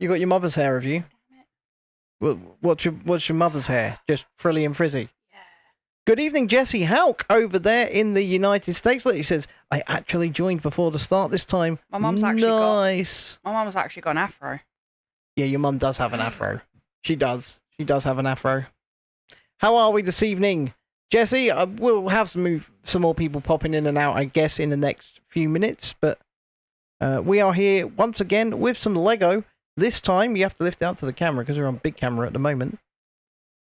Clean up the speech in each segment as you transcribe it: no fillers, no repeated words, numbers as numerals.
You got your mother's hair, have you? Well, what's your mother's hair? Just frilly and frizzy. Yeah. Good evening, Jesse Hauk over there in the United States. Look, he says I actually joined before the start this time. My mum's actually got an afro. Yeah, your mum does have an afro. She does. She does have an afro. How are we this evening, Jesse? We'll have some more people popping in and out, I guess, in the next few minutes. But we are here once again with some Lego. This time, you have to lift it out to the camera because we're on big camera at the moment.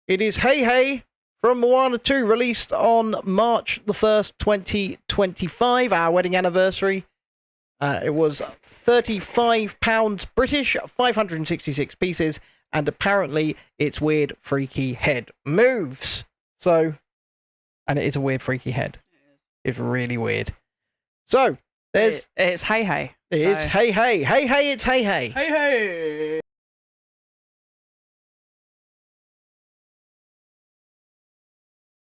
It is Hei Hei from Moana 2, released on March the 1st, 2025, our wedding anniversary. It was £35 British, 566 pieces, and apparently its weird, freaky head moves. So, and it is a weird, freaky head. It's really weird. So, there's... It's Hei Hei. It is Hei Hei. Hei Hei, it's Hei Hei. Hei Hei.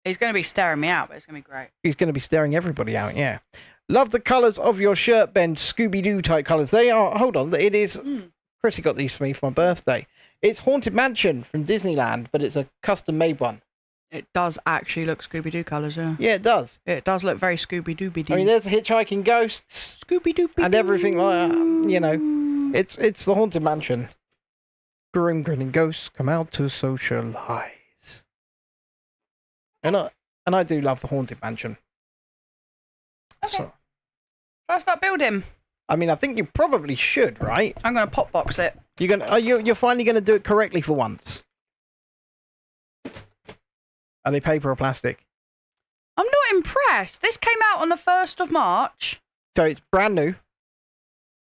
He's going to be staring me out, but it's going to be great. He's going to be staring everybody out, yeah. Love the colours of your shirt, Ben. Scooby-Doo type colours. They are... Hold on. It is... Chrissy got these for me for my birthday. It's Haunted Mansion from Disneyland, but it's a custom-made one. It does actually look Scooby-Doo colours, yeah. Yeah, it does. It does look very Scooby-Dooby-Doo. I mean, there's the hitchhiking ghosts. Scooby-Dooby-Doo. And everything like that. You know, it's the Haunted Mansion. Grim grinning ghosts come out to socialise. And I do love the Haunted Mansion. Okay. So, Shall I start building? I mean, I think you probably should, right? I'm going to pop box it. You're finally going to do it correctly for once. Are they paper or plastic? I'm not impressed. This came out on the 1st of March. So it's brand new.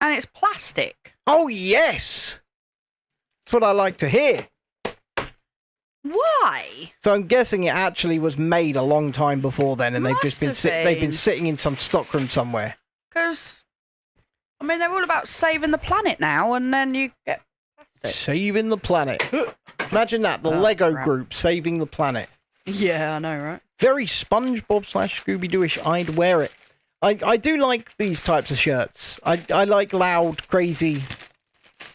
And it's plastic. Oh, yes! That's what I like to hear. Why? So I'm guessing it actually was made a long time before then, and they've just been they've been sitting in some stockroom somewhere. Because, I mean, they're all about saving the planet now, and then you get plastic. Saving the planet. Imagine that, the Lego group saving the planet. Yeah, I know, right? Very SpongeBob / Scooby-Doo-ish. I'd wear it. I do like these types of shirts. I like loud, crazy,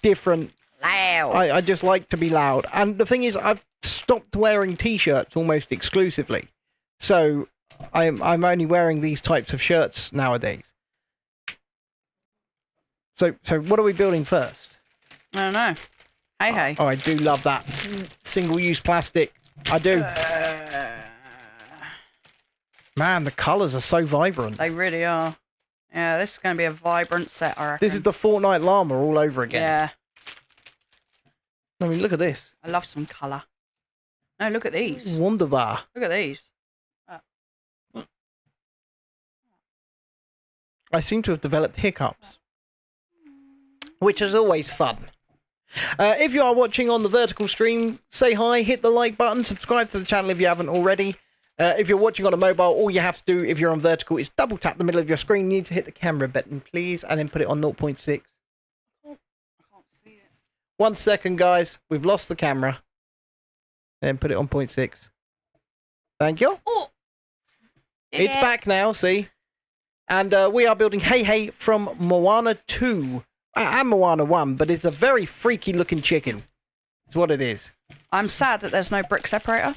different. Loud. I just like to be loud. And the thing is, I've stopped wearing t-shirts almost exclusively. So I'm only wearing these types of shirts nowadays. So what are we building first? I don't know. Hei Hei. Oh, I do love that. Single-use plastic. I do. Man, the colours are so vibrant. They really are. Yeah, this is going to be a vibrant set, I reckon. This is the Fortnite llama all over again. Yeah. I mean, look at this. I love some colour. No, look at these. Wunderbar. Look at these. I seem to have developed hiccups, which is always fun. If you are watching on the vertical stream, say hi, hit the like button, subscribe to the channel if you haven't already. If you're watching on a mobile, all you have to do if you're on vertical is double tap the middle of your screen. You need to hit the camera button, please, and then put it on 0.6. I can't see it. 1 second, guys. We've lost the camera. Then put it on 0.6. Thank you. Oh! It's back now, see? And we are building Hei Hei from Moana 2. And Moana 1, but it's a very freaky looking chicken. It's what it is. I'm sad that there's no brick separator.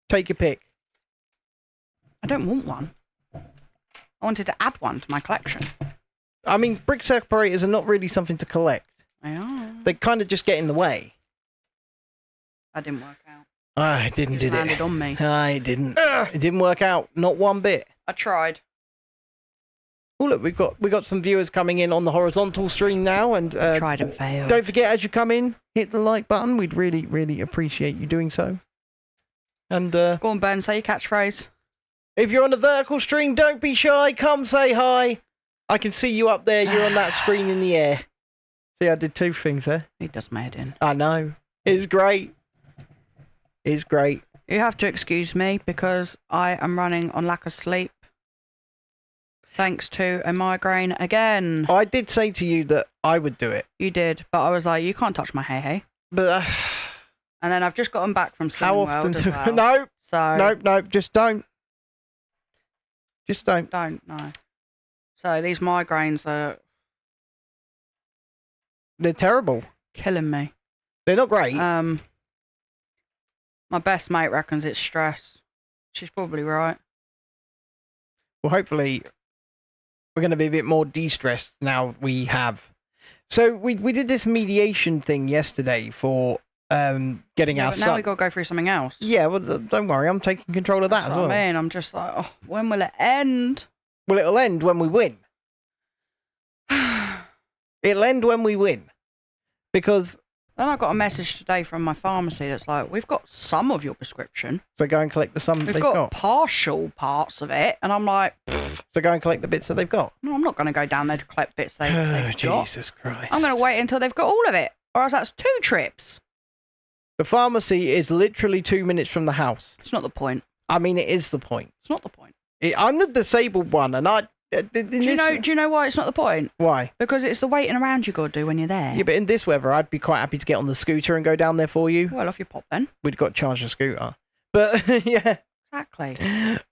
Take your pick. I don't want one. I wanted to add one to my collection. I mean, brick separators are not really something to collect. They are. They kind of just get in the way. That didn't work out. I didn't, did it? Landed on me. I didn't. It didn't work out. Not one bit. I tried. Oh, look, we got some viewers coming in on the horizontal stream now, and Tried and failed. don't forget, as you come in, hit the like button. We'd really, really appreciate you doing so. And Go on, Ben, say your catchphrase. if you're on the vertical stream, don't be shy. Come say hi. I can see you up there. You're on that screen in the air. See, I did two things there. He does made in. I know. It's great. It's great. You have to excuse me because I am running on lack of sleep. Thanks to a migraine again. I did say to you that I would do it. You did, but I was like, you can't touch my Hei Hei. But And then I've just gotten back from how Slimming often World do... as well. No, So no, just don't. Just don't. don't, no. So these migraines are They're terrible. killing me. They're not great. My best mate reckons it's stress. She's probably right. Well, hopefully, we're going to be a bit more de-stressed now we have. So we did this mediation thing yesterday for getting our But now son. we got to go through something else. Yeah, well, don't worry, I'm taking control of that That's as what well. I mean. I'm just like, oh, when will it end? Well, it'll end when we win. It'll end when we win. Because Then I got a message today from my pharmacy that's like, we've got some of your prescription. so go and collect the sum We've they've got got. partial parts of it. And I'm like, So go and collect the bits that they've got. no, I'm not going to go down there to collect bits they've got. Jesus Christ. I'm going to wait until they've got all of it. Or else that's 2 trips. The pharmacy is literally 2 minutes from the house. It's not the point. I mean, it is the point. It's not the point. I'm the disabled one, and I... Do you know why it's not the point? Why? Because it's the waiting around you got to do when you're there. Yeah, but in this weather, I'd be quite happy to get on the scooter and go down there for you. Well, off your pop then. We'd got to charge the scooter. But, yeah, Exactly.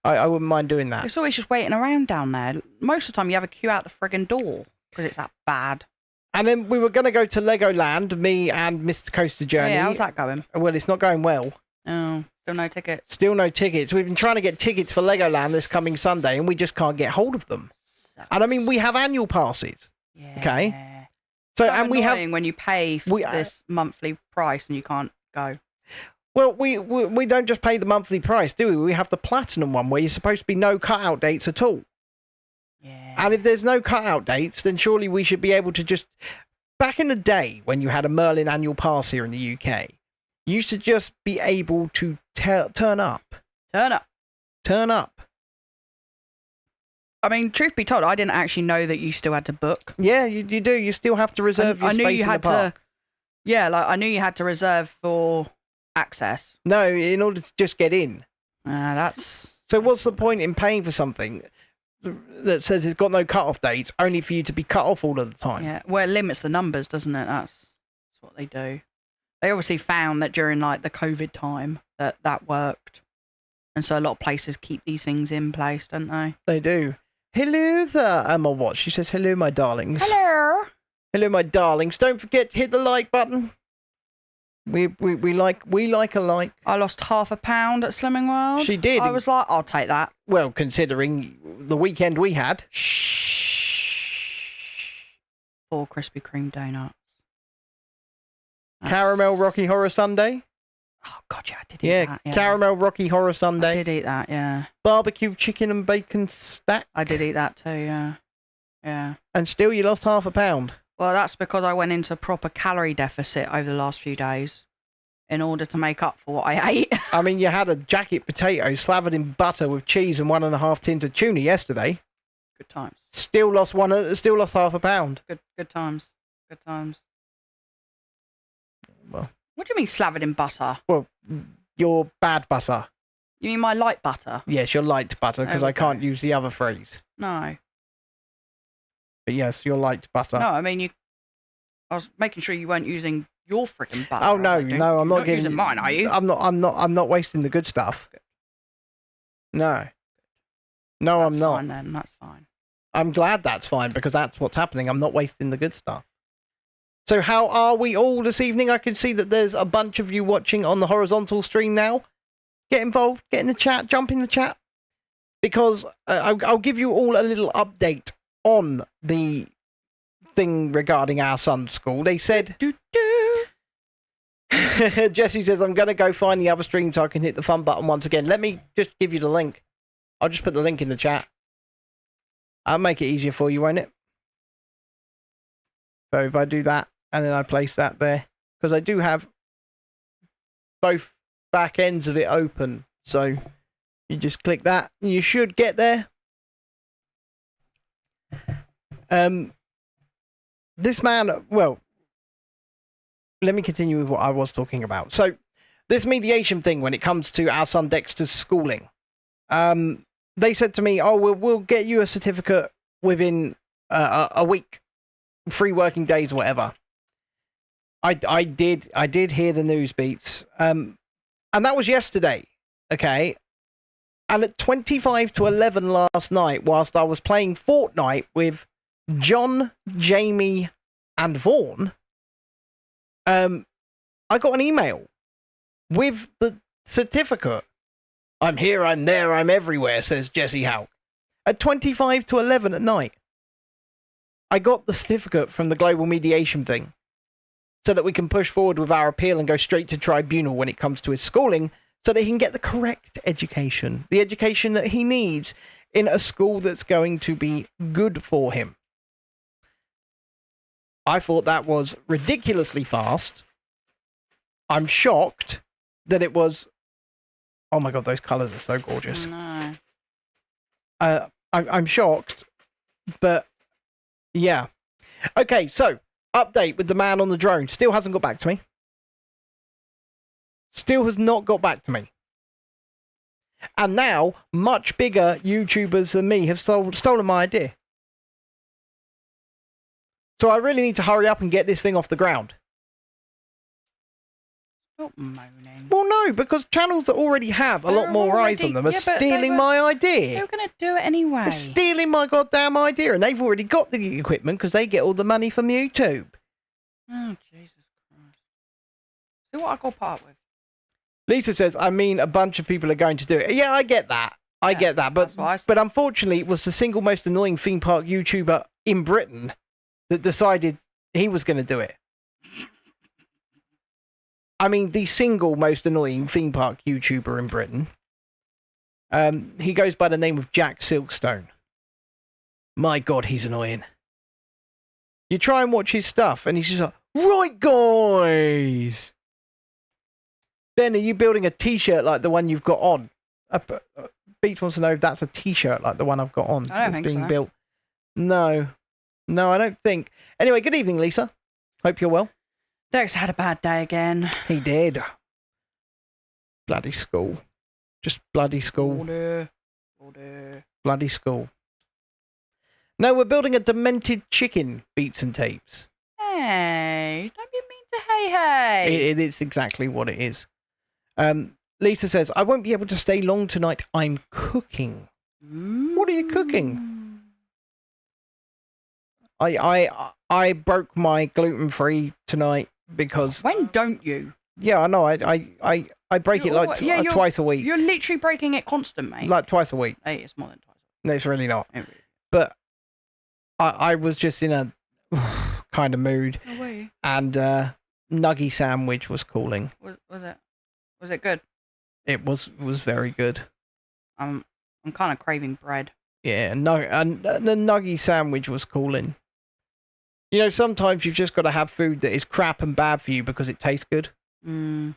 I wouldn't mind doing that. It's always just waiting around down there. Most of the time you have a queue out the friggin' door because it's that bad. And then we were going to go to Legoland, me and Mr. Coaster Journey. Yeah, how's that going? Well, it's not going well. Oh, still no tickets. Still no tickets. We've been trying to get tickets for Legoland this coming Sunday, and we just can't get hold of them. And I mean, we have annual passes. Yeah. Okay. So, It's and we have... when you pay for this monthly price and you can't go. Well, we don't just pay the monthly price, do we? We have the platinum one where you're supposed to be no cutout dates at all. Yeah. And if there's no cutout dates, then surely we should be able to just... Back in the day, when you had a Merlin annual pass here in the UK, you used to just be able to turn up. Turn up. Turn up. I mean, truth be told, I didn't actually know that you still had to book. Yeah, you do. You still have to reserve your I knew space you in had the park. to. Yeah, like I knew you had to reserve for access. No, in order to just get in. That's. So what's the point in paying for something that says it's got no cut-off dates, only for you to be cut off all of the time? Yeah, well, it limits the numbers, doesn't it? That's what they do. They obviously found that during like the COVID time that worked, and so a lot of places keep these things in place, don't they? They do. Hello there, Emma Watts. She says, hello, my darlings. Hello. Hello, my darlings. Don't forget to hit the like button. We like a like. I lost £0.5 at Slimming World. She did. I was like, I'll take that. Well, considering the weekend we had. Shh. 4 Krispy Kreme donuts. Caramel Rocky Horror Sundae. Oh God, yeah, I did eat that. Yeah, Caramel Rocky Horror I Sundae. did eat that. Yeah, Barbecue chicken and bacon stack. I did eat that too. Yeah, yeah. And still you lost £0.5. Well, that's because I went into a proper calorie deficit over the last few days in order to make up for what I ate. I mean, you had a jacket potato slathered in butter with cheese and 1.5 tins of tuna yesterday. Good times. Still lost £0.5. Good times. Good times. Well, What do you mean slathered in butter? well, your bad butter. You mean my light butter? Yes, your light butter, because Oh, I can't okay. use the other phrase. No. But yes, your light butter. No, I mean you. I was making sure you weren't using your freaking butter. Oh no, I think. no, I'm You're not giving using mine, are you? I'm not wasting the good stuff. No. No, That's I'm not. Fine, then that's fine. I'm glad that's fine because that's what's happening. I'm not wasting the good stuff. So how are we all this evening? I can see that there's a bunch of you watching on the horizontal stream now. Get involved, get in the chat, jump in the chat. Because I'll give you all a little update on the thing regarding our son's school. They said... Jesse says, I'm going to go find the other stream so I can hit the fun button once again. Let me just give you the link. I'll just put the link in the chat. I'll make it easier for you, won't it? So if I do that, and then I place that there, because I do have both back ends of it open. So you just click that, and you should get there. This man, well, let me continue with what I was talking about. So this mediation thing, when it comes to our son Dexter's schooling, they said to me, "Oh, we'll get you a certificate within a week, 3 working days, or whatever." I did hear the news beats, and that was yesterday. Okay, And at 25 to 11 last night, whilst I was playing Fortnite with John, Jamie, and Vaughn, I got an email with the certificate. I'm here, I'm there, I'm everywhere, says Jesse Houck. At 25 to 11 at night, I got the certificate from the global mediation thing so that we can push forward with our appeal and go straight to tribunal when it comes to his schooling so that he can get the correct education, the education that he needs in a school that's going to be good for him. I thought that was ridiculously fast. I'm shocked that it was... Oh my God, those colours are so gorgeous. No. I'm shocked, but yeah. Okay, so update with the man on the drone. Still hasn't got back to me. Still has not got back to me. And now, much bigger YouTubers than me have stolen my idea. So I really need to hurry up and get this thing off the ground. Stop moaning. Well, no, because channels that already have a lot more eyes on them are stealing my idea. They were going to do it anyway. They're stealing my goddamn idea, and they've already got the equipment because they get all the money from YouTube. Oh, Jesus Christ. See what I got part with. Lisa says, I mean, a bunch of people are going to do it. Yeah, I get that. I get that. But unfortunately, it was the single most annoying theme park YouTuber in Britain that decided he was going to do it. I mean, the single most annoying theme park YouTuber in Britain. He goes by the name of Jack Silkstone. My God, he's annoying. You try and watch his stuff, and he's just like, right, guys. Ben, are you building a T-shirt like the one you've got on? Beach wants to know if that's a T-shirt like the one I've got on. I don't think being so. built. No, I don't think. Anyway, good evening, Lisa. Hope you're well. Dex had a bad day again. He did. Bloody school. Just bloody school. Order. Bloody school. No, we're building a demented chicken, Beats and Tapes. Hey, don't be mean to Hey Hey. It is exactly what it is. Lisa says, I won't be able to stay long tonight. I'm cooking. What are you cooking? I broke my gluten-free tonight because... When don't you? Yeah, I know. I break it like twice a week. You're literally breaking it constant, mate. Like twice a week. Hey, it's more than twice. No, it's really not. Really. But I was just in a kind of mood. Oh, were you? And nuggy sandwich was calling. Was it good? It was very good. I'm kind of craving bread. Yeah, and the nuggy sandwich was calling. You know, sometimes you've just got to have food that is crap and bad for you because it tastes good. Mm.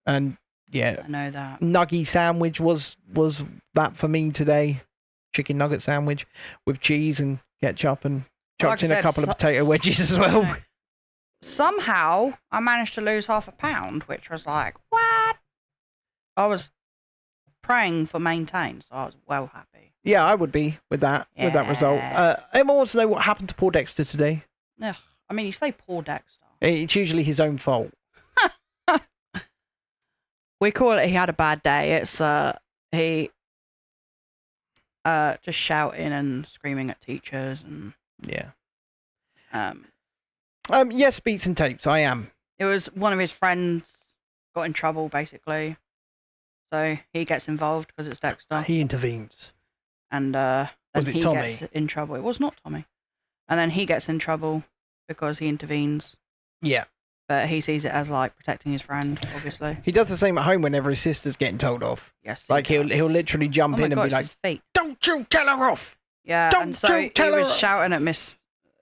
And yeah, I know that. Nuggy sandwich was that for me today. Chicken nugget sandwich with cheese and ketchup and chucked in a couple of potato wedges as well. No. Somehow I managed to lose half a pound, which was like, what? I was praying for maintain, so I was well happy. Yeah, I would be with that result. Emma wants to know what happened to poor Dexter today. Ugh. I mean, you say poor Dexter. It's usually his own fault. We call it he had a bad day. It's he just shouting and screaming at teachers and yeah. Yes, Beats and Tapes, I am. It was one of his friends got in trouble basically, so he gets involved because it's Dexter. He intervenes. And then he Tommy? gets in trouble. It was not Tommy. And then he gets in trouble because he intervenes. Yeah. But he sees it as like protecting his friend, obviously. He does the same at home whenever his sister's getting told off. Yes. Like he'll literally jump in and be like, feet. "Don't you tell her off!" Yeah. Don't and so you tell he her was off. shouting at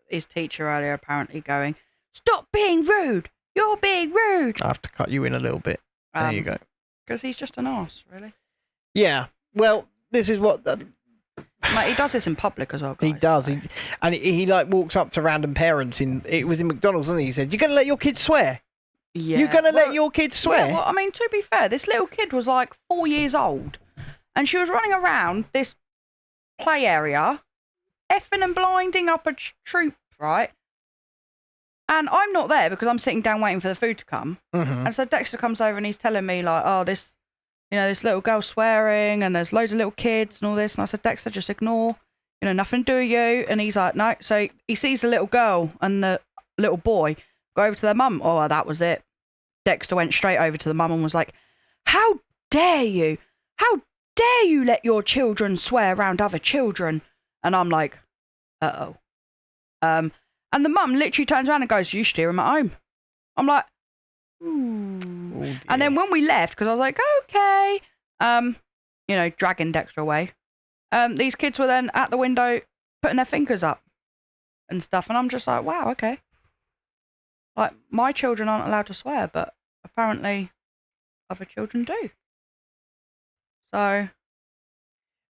his teacher earlier, apparently going, "Stop being rude! You're being rude!" I have to cut you in a little bit. There you go. Because he's just an arse, really. Yeah. Well, this is what. Mate, he does this in public as well, guys. He does. So. He like walks up to random parents it was in McDonald's, and he said, "You're gonna let your kids swear? Yeah. You're gonna let your kids swear?" Yeah, well, I mean, to be fair, this little kid was like 4 years old, and she was running around this play area, effing and blinding up a troop, right? And I'm not there because I'm sitting down waiting for the food to come. Mm-hmm. And so Dexter comes over and he's telling me like, "Oh, this this little girl swearing and there's loads of little kids and all this. And I said, Dexter, just ignore, nothing to do with you. And he's like, no. So he sees the little girl and the little boy go over to their mum. Oh, that was it. Dexter went straight over to the mum and was like, how dare you? How dare you let your children swear around other children? And I'm like, uh-oh. And the mum literally turns around and goes, you steer him at home. I'm like, ooh. Oh, And then when we left, because I was like, okay, dragging Dexter away, these kids were then at the window putting their fingers up and stuff. And I'm just like, wow, okay. Like, my children aren't allowed to swear, but apparently other children do. So.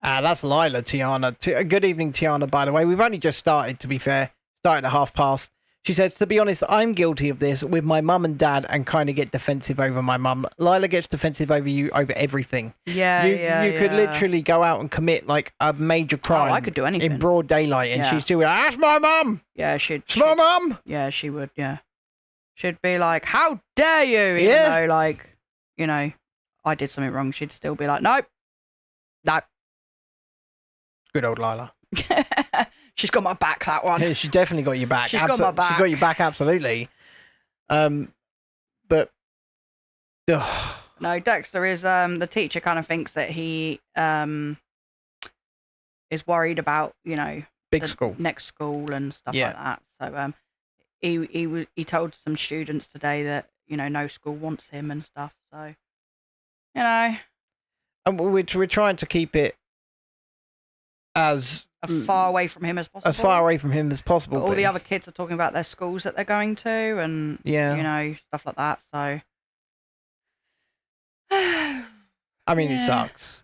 That's Lila, Tiana. Good evening, Tiana, by the way. We've only just started, to be fair. Started at past. She says, to be honest, I'm guilty of this with my mum and dad and kind of get defensive over my mum. Lila gets defensive over you over everything. Yeah, you could literally go out and commit like a major crime. I could do anything. In broad daylight, and she's still like, that's my mum! Yeah, It's my mum! Yeah, she would, yeah. She'd be like, how dare you? Even though, like, I did something wrong, she'd still be like, nope. No. Good old Lila. She's got my back, that one. Yeah, she definitely got your back. She's got my back. She got your back, absolutely. But... Ugh. No, Dexter is, the teacher kind of thinks that he is worried about, Big school. Next school and stuff like that. So, he told some students today that, no school wants him and stuff. So, And we're trying to keep it as far away from him as possible. As far away from him as possible. But all the other kids are talking about their schools that they're going to and, stuff like that. So. I mean, it sucks.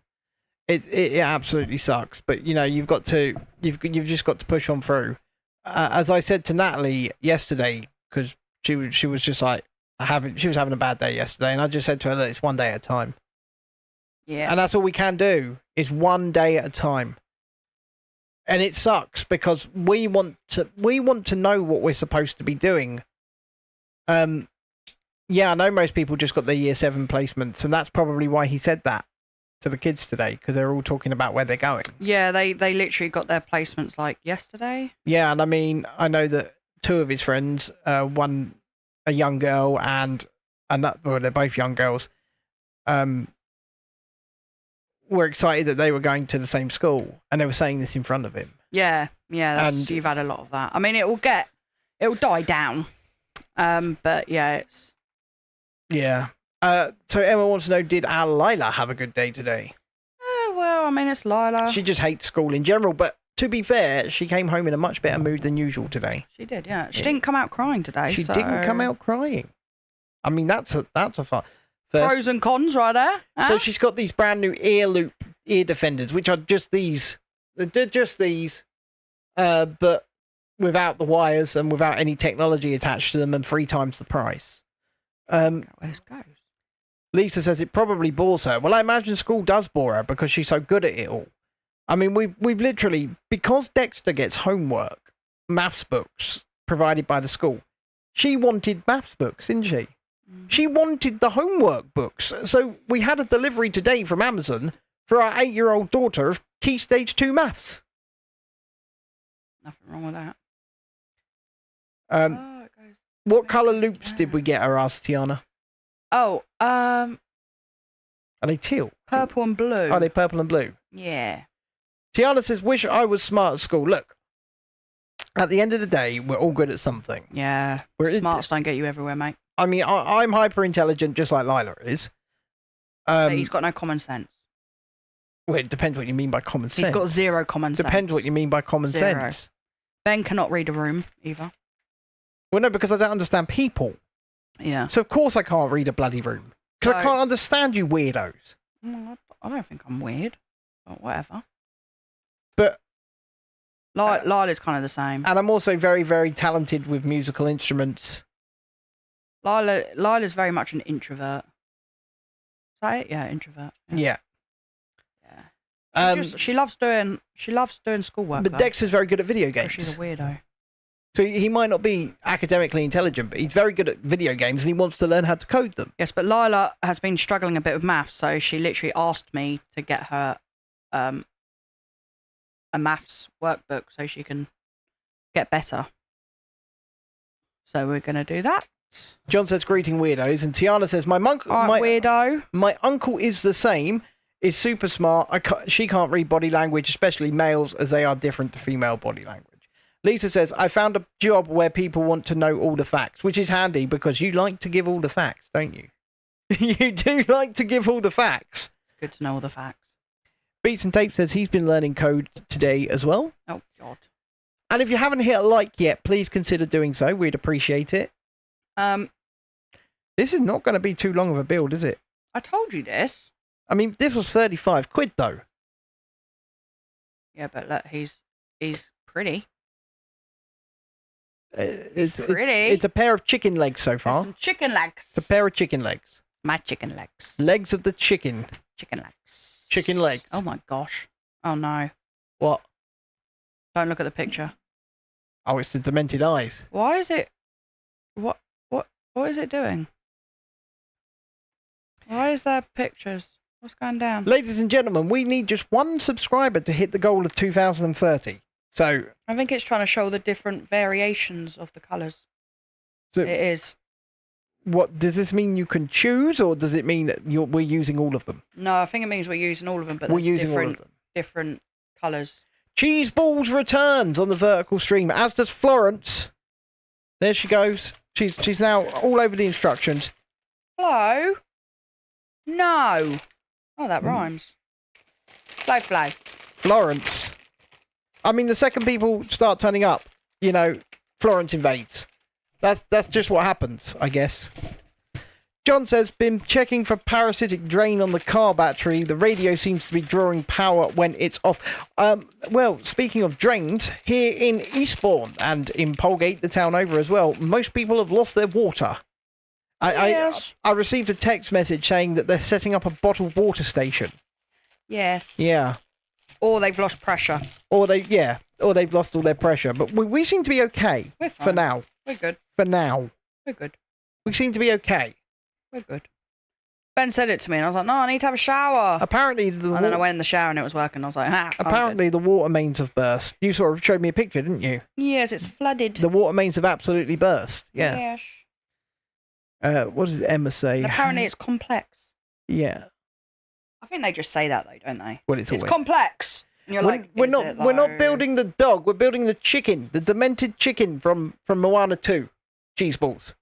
It absolutely sucks. But, you've just got to push on through. As I said to Natalie yesterday, because she was just like, she was having a bad day yesterday. And I just said to her that it's one day at a time. Yeah. And that's all we can do is one day at a time. And it sucks because we want to know what we're supposed to be doing. Yeah, I know most people just got their year 7 placements, and that's probably why he said that to the kids today, because they're all talking about where they're going. Yeah, they literally got their placements like yesterday. Yeah, and I mean, I know that 2 of his friends, one a young girl and another, well, they're both young girls, were excited that they were going to the same school, and they were saying this in front of him. Yeah, and you've had a lot of that. I mean, it will die down, but yeah, it's. Yeah. So Emma wants to know, did our Lila have a good day today? Well, I mean, it's Lila. She just hates school in general, but to be fair, she came home in a much better mood than usual today. She did, yeah. She didn't come out crying today. She didn't come out crying. I mean, that's a fun. Pros and cons right there. Huh? So she's got these brand new ear defenders, which are just these. They're just these, but without the wires and without any technology attached to them, and 3 times the price. Let's go. Lisa says it probably bores her. Well, I imagine school does bore her because she's so good at it all. I mean, we've literally, because Dexter gets homework, maths books provided by the school. She wanted maths books, didn't she? She wanted the homework books. So we had a delivery today from Amazon for our 8-year-old daughter of Key Stage 2 maths. Nothing wrong with that. What colour loops did we get her, asked Tiana? Oh, are they teal? Purple and blue. Are they purple and blue? Yeah. Tiana says, wish I was smart at school. Look, at the end of the day, we're all good at something. Yeah. Smarts don't get you everywhere, mate. I mean, I'm hyper intelligent, just like Lila is. But he's got no common sense. Well, it depends what you mean by common sense. He's got 0 common sense. Depends what you mean by common sense. Ben cannot read a room either. Well, no, because I don't understand people. Yeah. So of course I can't read a bloody room. Because I can't understand you weirdos. I don't think I'm weird. But whatever. But Lila's kind of the same. And I'm also very, very talented with musical instruments. Lila's very much an introvert. Is that it? Yeah, introvert. Yeah. She loves doing schoolwork. But Dexter's very good at video games. She's a weirdo. So he might not be academically intelligent, but he's very good at video games and he wants to learn how to code them. Yes, but Lila has been struggling a bit with maths, so she literally asked me to get her a maths workbook so she can get better. So we're going to do that. John says, greeting weirdos. And Tiana says, weirdo. My uncle is the same, is super smart. She can't read body language, especially males, as they are different to female body language. Lisa says, I found a job where people want to know all the facts, which is handy because you like to give all the facts, don't you? You do like to give all the facts. Good to know all the facts. Beats and Tape says he's been learning code today as well. Oh, God. And if you haven't hit a like yet, please consider doing so. We'd appreciate it. This is not going to be too long of a build, is it? I told you this. I mean, this was 35 quid, though. Yeah, but look, he's pretty. It's pretty. It's a pair of chicken legs so far. Some chicken legs. It's a pair of chicken legs. My chicken legs. Legs of the chicken. Chicken legs. Chicken legs. Oh, my gosh. Oh, no. What? Don't look at the picture. Oh, it's the demented eyes. Why is it... What is it doing? Why is there pictures? What's going down? Ladies and gentlemen, we need just one subscriber to hit the goal of 2030. So... I think it's trying to show the different variations of the colours. So it is. What does this mean? You can choose, or does it mean that we're using all of them? No, I think it means we're using all of them, but we're using all of them. Different colours. Cheese Balls returns on the vertical stream, as does Florence. There she goes. She's now all over the instructions. Flo? No. Oh, that rhymes. Flo. Florence. I mean, the second people start turning up, you know, Florence invades. That's just what happens, I guess. John says, been checking for parasitic drain on the car battery. The radio seems to be drawing power when it's off. Well, speaking of drains, here in Eastbourne and in Polegate, the town over as well, most people have lost their water. Yes. I received a text message saying that they're setting up a bottled water station. Yes. Yeah. Or they've lost pressure. Or they've lost all their pressure. But we seem to be okay. We're fine. For now. We're good. For now. We're good. We seem to be okay. We're good. Ben said it to me, and I was like, no, I need to have a shower. Apparently, and then I went in the shower, and it was working. I was like, apparently, the water mains have burst. You sort of showed me a picture, didn't you? Yes, it's flooded. The water mains have absolutely burst. Yeah. Yes. What does Emma say? And apparently, it's complex. Yeah. I think they just say that, though, don't they? Well, it's always complex. And you're like, we're not building the dog. We're building the chicken, the demented chicken from Moana 2. Cheese balls.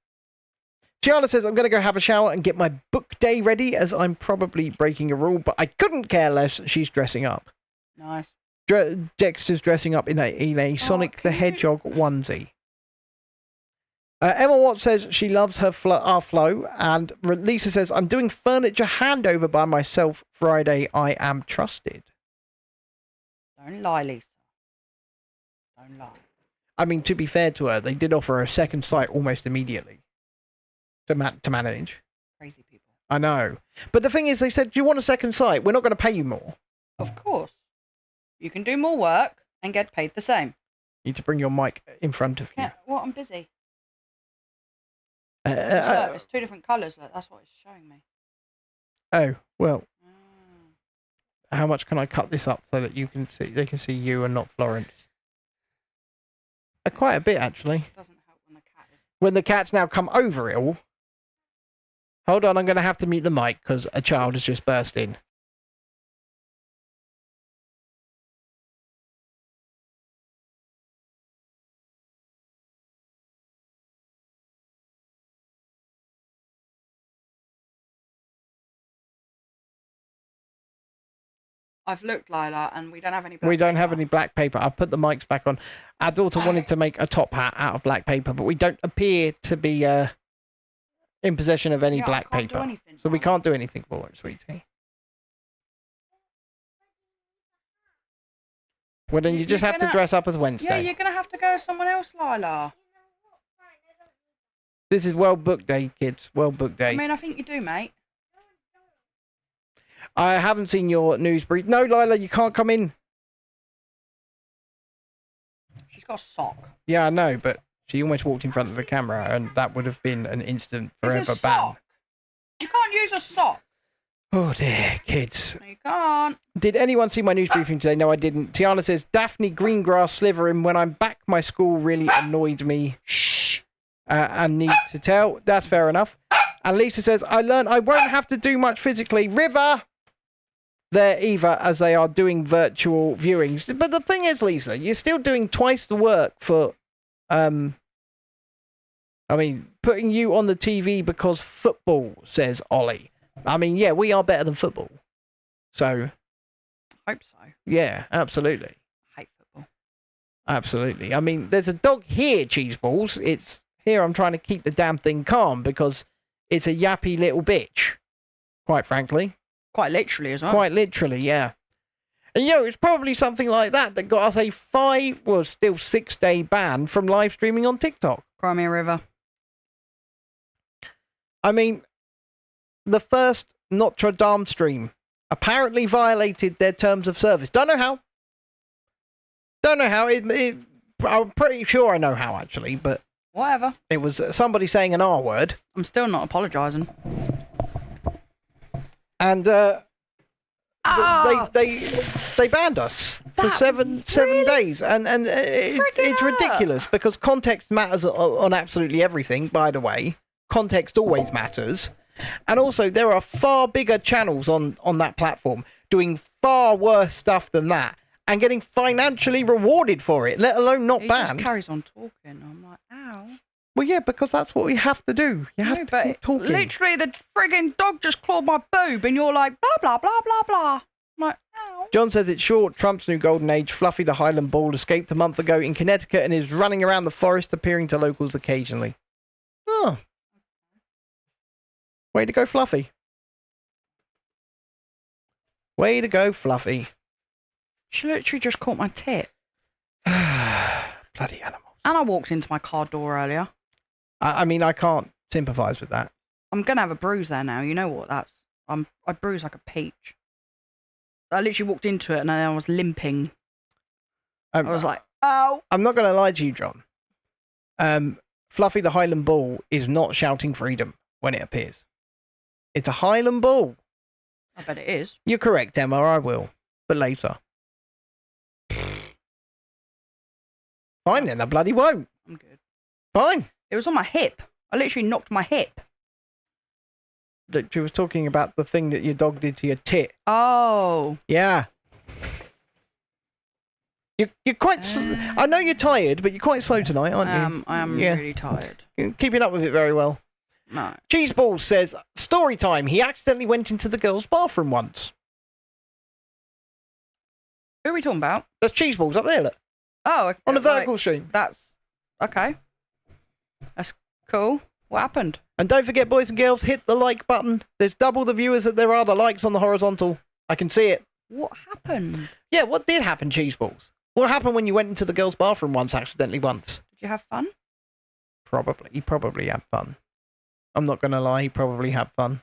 Gianna says, I'm going to go have a shower and get my book day ready, as I'm probably breaking a rule, but I couldn't care less. She's dressing up. Nice. Dexter's dressing up in a Sonic the Hedgehog onesie. Emma Watt says she loves our flow, and Lisa says, I'm doing furniture handover by myself Friday. I am trusted. Don't lie, Lisa. Don't lie. I mean, to be fair to her, they did offer a second site almost immediately to manage. Crazy people. I know. But the thing is, they said, do you want a second site? We're not going to pay you more. Of course. You can do more work and get paid the same. You need to bring your mic in front of you. Yeah, well, I'm busy. It's two different colours. That's what it's showing me. Oh, well. How much can I cut this up so that you can see? They can see you and not Florence. Quite a bit, actually. It doesn't help when the cat is... When the cat's now come over it all. Hold on, I'm going to have to mute the mic because a child has just burst in. I've looked, Lila, and we don't have any black We don't paper. have any black paper. I've put the mics back on. Our daughter wanted to make a top hat out of black paper, but we don't appear to be in possession of any black paper. Anything, so we can't do anything for it, sweetie. Well, then you just have to dress up as Wednesday. Yeah, you're going to have to go as someone else, Lila. This is World Book Day, kids. World Book Day. I mean, I think you do, mate. I haven't seen your news brief. No, Lila, you can't come in. She's got a sock. Yeah, I know, but she almost walked in front of the camera, and that would have been an instant forever It's a ban. sock. You can't use a sock. Oh dear, kids. No, you can't. Did anyone see my news briefing today? No, I didn't. Tiana says, Daphne Greengrass Slytherin, when I'm back, my school really annoyed me. Shh. And need to tell. That's fair enough. And Lisa says, I learned I won't have to do much physically. River! There either, as they are doing virtual viewings. But the thing is, Lisa, you're still doing twice the work for, putting you on the TV because football, says Ollie. I mean, yeah, we are better than football. So. Hope so. Yeah, absolutely. I hate football. Absolutely. I mean, there's a dog here, Cheeseballs. It's here I'm trying to keep the damn thing calm because it's a yappy little bitch, quite frankly. Quite literally as well. Quite literally, yeah. And, it's probably something like that got us a 6-day ban from live streaming on TikTok. Crimea River. I mean, the first Notre Dame stream apparently violated their terms of service. Don't know how. I'm pretty sure I know how, actually, but... Whatever. It was somebody saying an R word. I'm still not apologising. And they banned us for seven days, and it's ridiculous because context matters on absolutely everything. By the way, context always matters, and also there are far bigger channels on that platform doing far worse stuff than that and getting financially rewarded for it, let alone not banned. He just carries on talking. I'm like, ow. Well, yeah, because that's what we have to do. You have to keep talking. Literally, the frigging dog just clawed my boob, and you're like, blah, blah, blah, blah, blah. I'm like, ow. John says it's short. Trump's new golden age. Fluffy the Highland Bull escaped a month ago in Connecticut and is running around the forest, appearing to locals occasionally. Oh. Way to go, Fluffy. Way to go, Fluffy. She literally just caught my tit. Bloody animals. And I walked into my car door earlier. I mean, I can't sympathise with that. I'm going to have a bruise there now. You know what? I bruise like a peach. I literally walked into it and then I was limping. I was like, oh. I'm not going to lie to you, John. Fluffy the Highland Bull is not shouting freedom when it appears. It's a Highland Bull. I bet it is. You're correct, Emma. I will. But later. Fine then, I bloody won't. I'm good. Fine. It was on my hip. I literally knocked my hip. That she was talking about the thing that your dog did to your tit. Oh. Yeah. You're quite... I know you're tired, but you're quite slow tonight, aren't you? I am really tired. You're keeping up with it very well. No. Cheeseballs says, story time. He accidentally went into the girls' bathroom once. Who are we talking about? There's Cheeseballs up there, look. Oh, okay. On the vertical stream. That's... Okay. That's cool. What happened? And don't forget, boys and girls, hit the like button. There's double the viewers that there are the likes on the horizontal. I can see it. What happened? Yeah, what did happen, Cheeseballs? What happened when you went into the girls' bathroom accidentally once? Did you have fun? Probably. He probably had fun. I'm not going to lie, he probably had fun.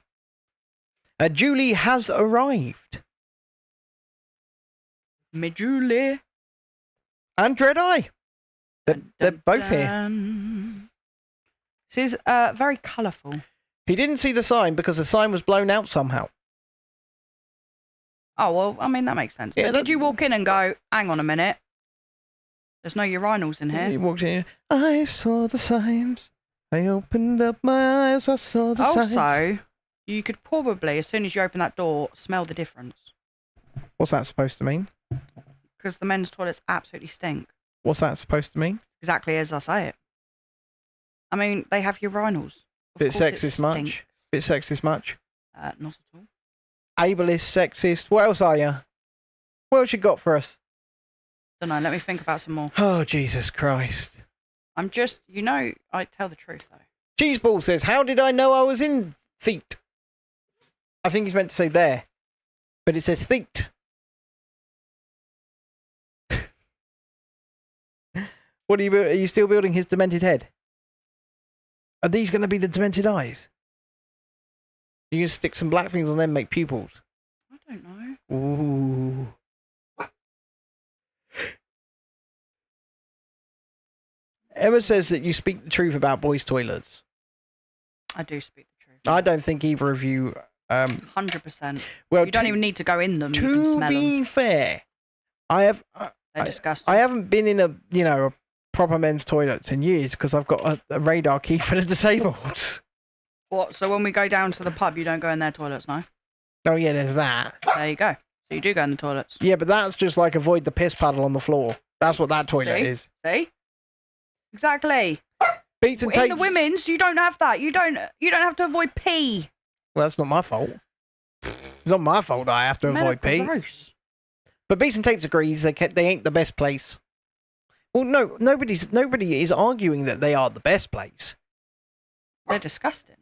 Julie has arrived. Me Julie. And Dread-Eye. They're both here. This is very colourful. He didn't see the sign because the sign was blown out somehow. Oh, well, I mean, that makes sense. Yeah, but did you walk in and go, hang on a minute, there's no urinals in here? He walked in. I saw the signs. I opened up my eyes. I saw the signs. Also, you could probably, as soon as you open that door, smell the difference. What's that supposed to mean? Because the men's toilets absolutely stink. What's that supposed to mean? Exactly as I say it. I mean, they have urinals. Bit sexist much? Bit sexist much? Not at all. Ableist, sexist. What else are you? What else you got for us? Don't know. Let me think about some more. Oh, Jesus Christ. I'm just, I tell the truth, though. Cheeseball says, how did I know I was in feet? I think he's meant to say there. But it says feet. What are you still building his demented head? Are these going to be the demented eyes? You can stick some black things on them and make pupils. I don't know. Ooh. Emma says that you speak the truth about boys' toilets. I do speak the truth. I don't think either of you. 100%. Well, You don't even need to go in them. You can to smell them. be fair, I have. They're disgusting. I haven't been in a proper men's toilets in years because I've got a radar key for the disabled. What? So when we go down to the pub, you don't go in their toilets, no? Oh yeah, there's that. There you go. So you do go in the toilets. Yeah, but that's just like avoid the piss puddle on the floor. That's what that toilet See? is. See? Exactly. Beats and In tapes. the women's, you don't have that. You don't have to avoid pee. Well, that's not my fault. It's not my fault that I have to Men avoid are pee. gross. But Beats and Tapes agrees they ain't the best place. Well, no, nobody is arguing that they are the best place. They're disgusting.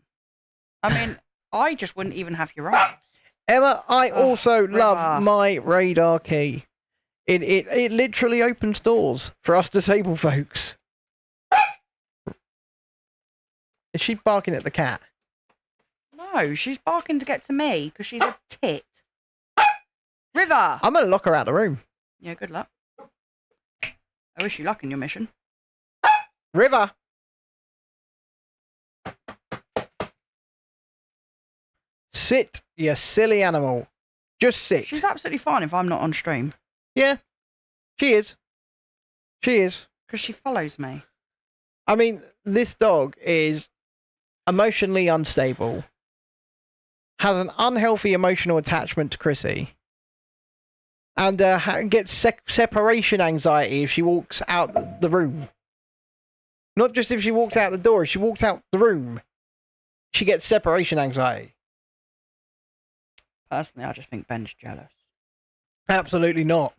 I mean, I just wouldn't even have your eyes. Emma, I also love radar. my radar key. It literally opens doors for us disabled folks. Is she barking at the cat? No, she's barking to get to me because she's a tit. River! I'm gonna lock her out of the room. Yeah, good luck. I wish you luck in your mission. River! Sit, you silly animal. Just sit. She's absolutely fine if I'm not on stream Yeah, she is. She is. because she follows me. I mean, this dog is emotionally unstable, has an unhealthy emotional attachment to Chrissy, and gets separation anxiety if she walks out the room. Not just if she walks out the door, if she walks out the room, she gets separation anxiety. Personally, I just think Ben's jealous. Absolutely not.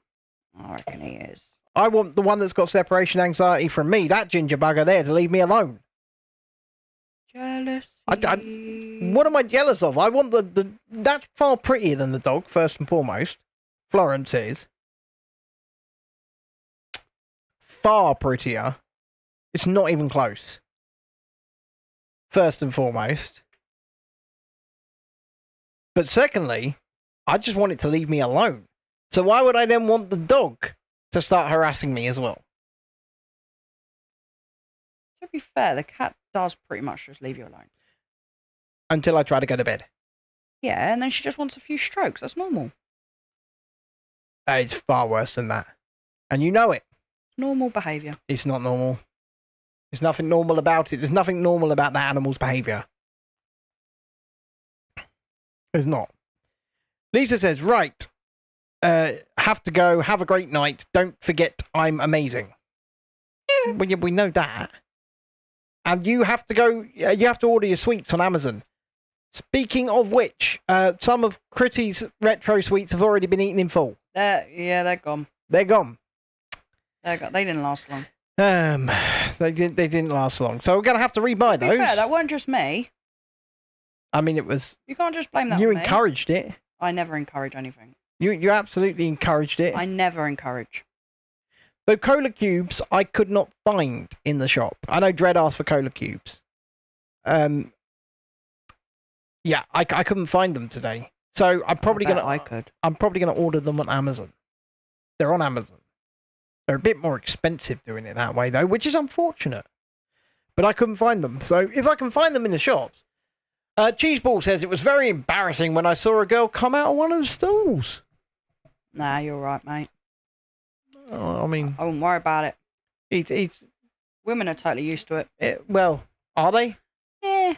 I reckon he is. I want the one that's got separation anxiety from me, that ginger bugger there, to leave me alone. Jealous. What am I jealous of? I want that's far prettier than the dog, first and foremost. Florence is. Far prettier. It's not even close. First and foremost. But secondly, I just want it to leave me alone. So why would I then want the dog to start harassing me as well? To be fair, the cat does pretty much just leave you alone. Until I try to go to bed. Yeah, and then she just wants a few strokes. That's normal. It's far worse than that. And you know it. Normal behaviour. It's not normal. There's nothing normal about it. There's nothing normal about that animal's behaviour. There's not. Lisa says, right. Have to go. Have a great night. Don't forget I'm amazing. Well, yeah, we know that. And you have to go. You have to order your sweets on Amazon. Speaking of which, some of Critty's retro sweets have already been eaten in full. They're gone. They're gone. They didn't last long. They didn't last long. So we're gonna have to rebuy To be those. fair, that weren't just me. I mean, it was. You can't just blame that You on me. encouraged it. I never encourage anything. You absolutely encouraged it. I never encourage. The cola cubes I could not find in the shop. I know Dread asked for cola cubes. Yeah, I couldn't find them today. So I'm probably I could. I'm probably gonna order them on Amazon. They're on Amazon. They're a bit more expensive doing it that way though, which is unfortunate. But I couldn't find them. So if I can find them in the shops. Cheeseball says it was very embarrassing when I saw a girl come out of one of the stalls. Nah, you're right, mate. I mean, I wouldn't worry about it. it's Women are totally used to it. well, are they? Yeah.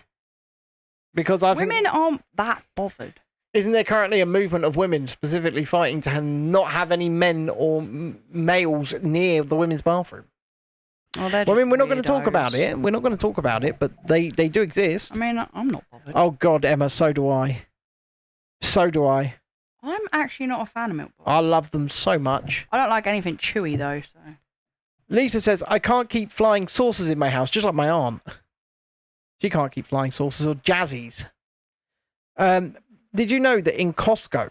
Because I think, Women aren't that bothered. isn't there currently a movement of women specifically fighting to not have any men or males near the women's bathroom? Well, they're Well, I mean, we're not going to weirdos. talk about it. We're not going to talk about it, but they do exist. I mean, I'm not bothered. Oh God, Emma, so do I. So do I. I'm actually not a fan of milk bars. I love them so much. I don't like anything chewy though. So Lisa says I can't keep flying saucers in my house, just like my aunt. She can't keep flying saucers or jazzies. Did you know that in Costco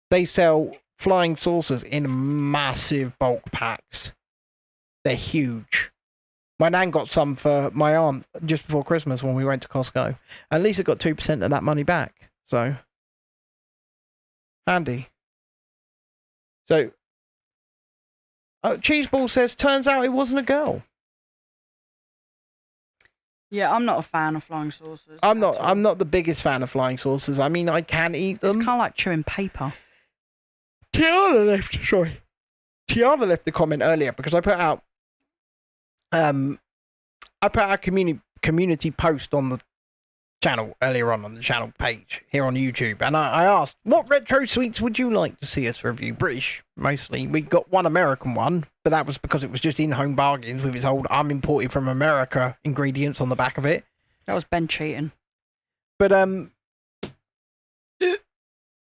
they sell flying saucers in massive bulk packs? They're huge. My nan got some for my aunt just before Christmas when we went to Costco. And Lisa got 2% of that money back. So, handy. So, Cheeseball says, turns out it wasn't a girl. Yeah, I'm not a fan of flying saucers. I'm not the biggest fan of flying saucers. I mean, I can eat them. It's kind of like chewing paper. Tiana left the comment earlier because I put out a community post on the channel earlier on the channel page here on YouTube, and I asked, what retro sweets would you like to see us review? British, mostly. We got one American one, but that was because it was just in-home bargains with its old I'm imported from America ingredients on the back of it. That was Ben cheating. But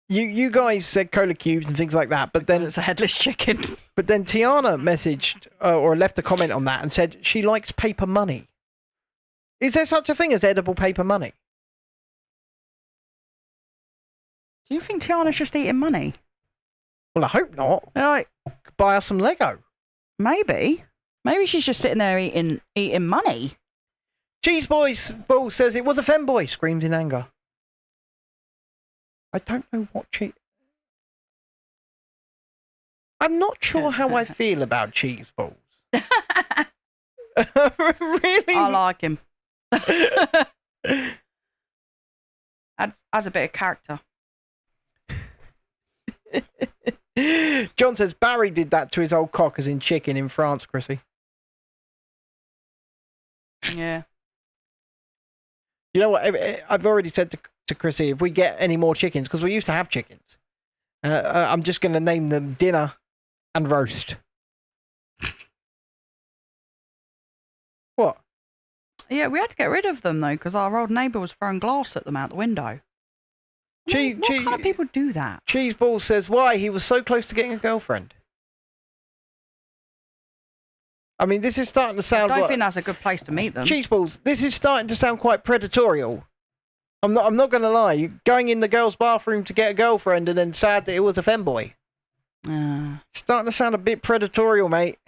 you guys said cola cubes and things like that, but then it's a headless chicken. But then Tiana messaged or left a comment on that and said she likes paper money. Is there such a thing as edible paper money? Do you think Tiana's just eating money? Well, I hope not. Like, buy us some Lego. Maybe she's just sitting there eating money. Cheese Boys Bull says it was a femboy. Screams in anger. I don't know what I'm not sure how I feel about Cheese Balls. Really? I like him. Adds a bit of character. John says Barry did that to his old cock as in chicken in France, Chrissy. Yeah. You know what? I've already said to Chrissy, if we get any more chickens, because we used to have chickens, I'm just going to name them Dinner and Roast. What? Yeah, we had to get rid of them, though, because our old neighbour was throwing glass at them out the window. What kind of people do that? Cheese Ball says, why? He was so close to getting a girlfriend. I mean, this is starting to sound I don't think that's a good place to meet them. Cheese Balls, this is starting to sound quite predatorial. I'm not going to lie. You're going in the girl's bathroom to get a girlfriend and then sad that it was a femboy. Starting to sound a bit predatorial, mate.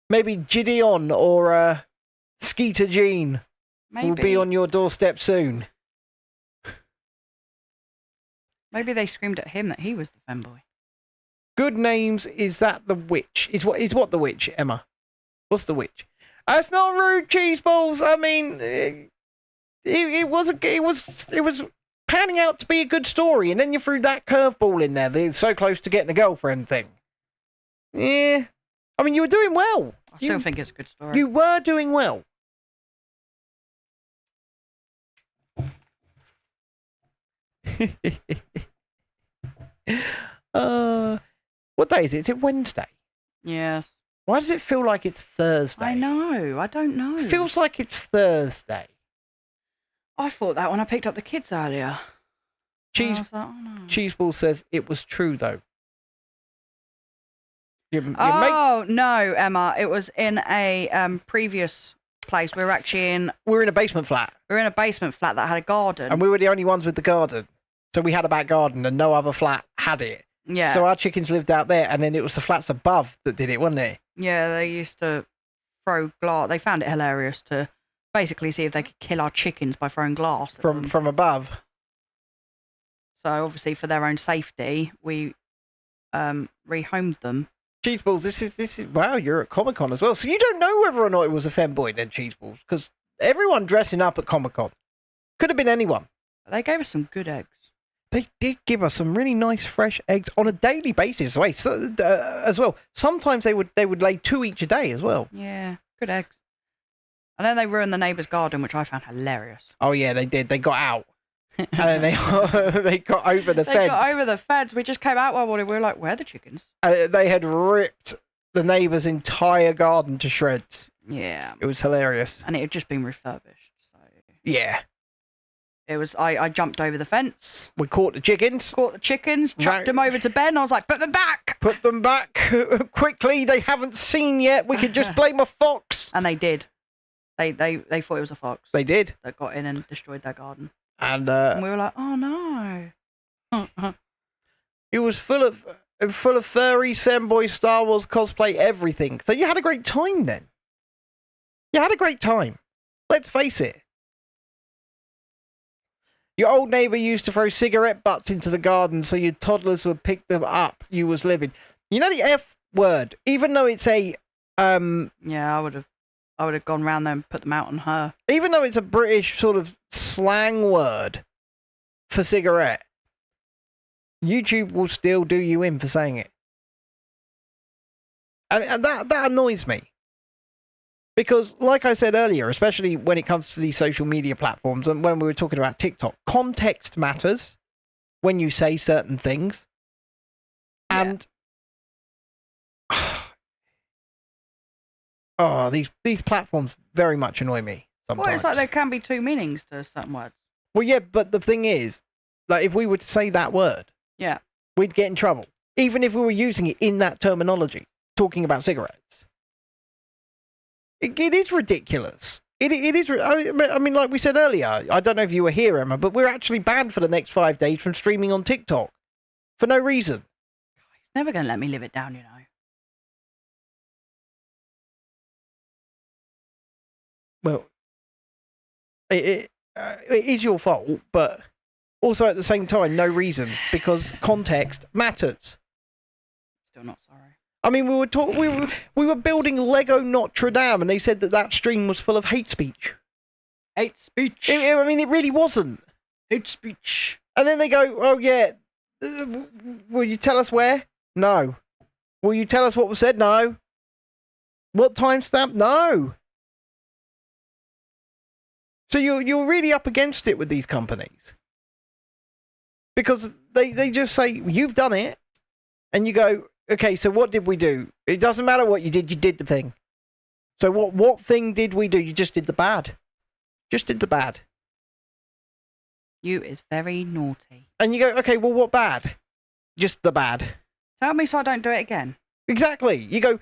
Maybe Gideon or Skeeter Jean will be on your doorstep soon. Maybe they screamed at him that he was the femboy. Good names, is that the witch? Is what the witch, Emma? What's the witch? That's not rude, Cheese Balls. I mean, it was panning out to be a good story, and then you threw that curveball in there. They're so close to getting a girlfriend thing. Yeah, I mean, you were doing well. I still think it's a good story. You were doing well. What day is it? Is it Wednesday? Yes. Why does it feel like it's Thursday? I know. I don't know. It feels like it's Thursday. I thought that when I picked up the kids earlier. Cheese Ball says it was true though. No, Emma. It was in a previous place. We were in a basement flat. We were in a basement flat that had a garden. And we were the only ones with the garden. So we had a back garden and no other flat had it. Yeah. So our chickens lived out there, and then it was the flats above that did it, wasn't it? Yeah, they used to throw glass. They found it hilarious to basically see if they could kill our chickens by throwing glass at them. From above. So obviously, for their own safety, we rehomed them. Cheese Balls, this is wow, you're at Comic-Con as well. So you don't know whether or not it was a femboy then, Cheese Balls, because everyone dressing up at Comic-Con could have been anyone. They gave us some good eggs. They did give us some really nice fresh eggs on a daily basis. As well. Sometimes they would lay 2 each a day as well. Yeah, good eggs. And then they ruined the neighbour's garden, which I found hilarious. Oh yeah, they did. They got out. And then they got over the fence. They got over the fence. We just came out one morning. We were like, where are the chickens? And they had ripped the neighbour's entire garden to shreds. Yeah. It was hilarious. And it had just been refurbished. So yeah. It was. I jumped over the fence. We caught the chickens. Chucked them over to Ben. I was like, put them back. Put them back quickly. They haven't seen yet. We could just blame a fox. And they did. They thought it was a fox. They did. That got in and destroyed their garden. And we were like, oh no. It was full of furries, femboys, Star Wars cosplay, everything. So you had a great time then. You had a great time. Let's face it. Your old neighbour used to throw cigarette butts into the garden so your toddlers would pick them up. You was living. You know the F word, even though it's a Yeah, I would have I would have gone round there and put them out on her. Even though it's a British sort of slang word for cigarette, YouTube will still do you in for saying it. And that annoys me. Because, like I said earlier, especially when it comes to these social media platforms, and when we were talking about TikTok, context matters when you say certain things. And these platforms very much annoy me sometimes. Well, it's like there can be two meanings to certain words. Well, yeah, but the thing is, like, if we were to say that word, yeah, we'd get in trouble, even if we were using it in that terminology, talking about cigarettes. It is ridiculous. It is. I mean, like we said earlier, I don't know if you were here, Emma, but we're actually banned for the next 5 days from streaming on TikTok for no reason. He's never going to let me live it down, you know. Well, it is your fault, but also at the same time, no reason, because context matters. Still not sorry. I mean, we were building Lego Notre Dame, and they said that stream was full of hate speech. Hate speech. I mean, it really wasn't. Hate speech. And then they go, "Oh yeah, will you tell us where? No. Will you tell us what was said? No. What timestamp? No." So you're really up against it with these companies, because they just say, "You've done it," and you go, "Okay, so what did we do? It doesn't matter what you did the thing. So what thing did we do? You just did the bad. Just did the bad." You is very naughty. And you go, "Okay, well, what bad? Just the bad." Tell me so I don't do it again. Exactly. You go,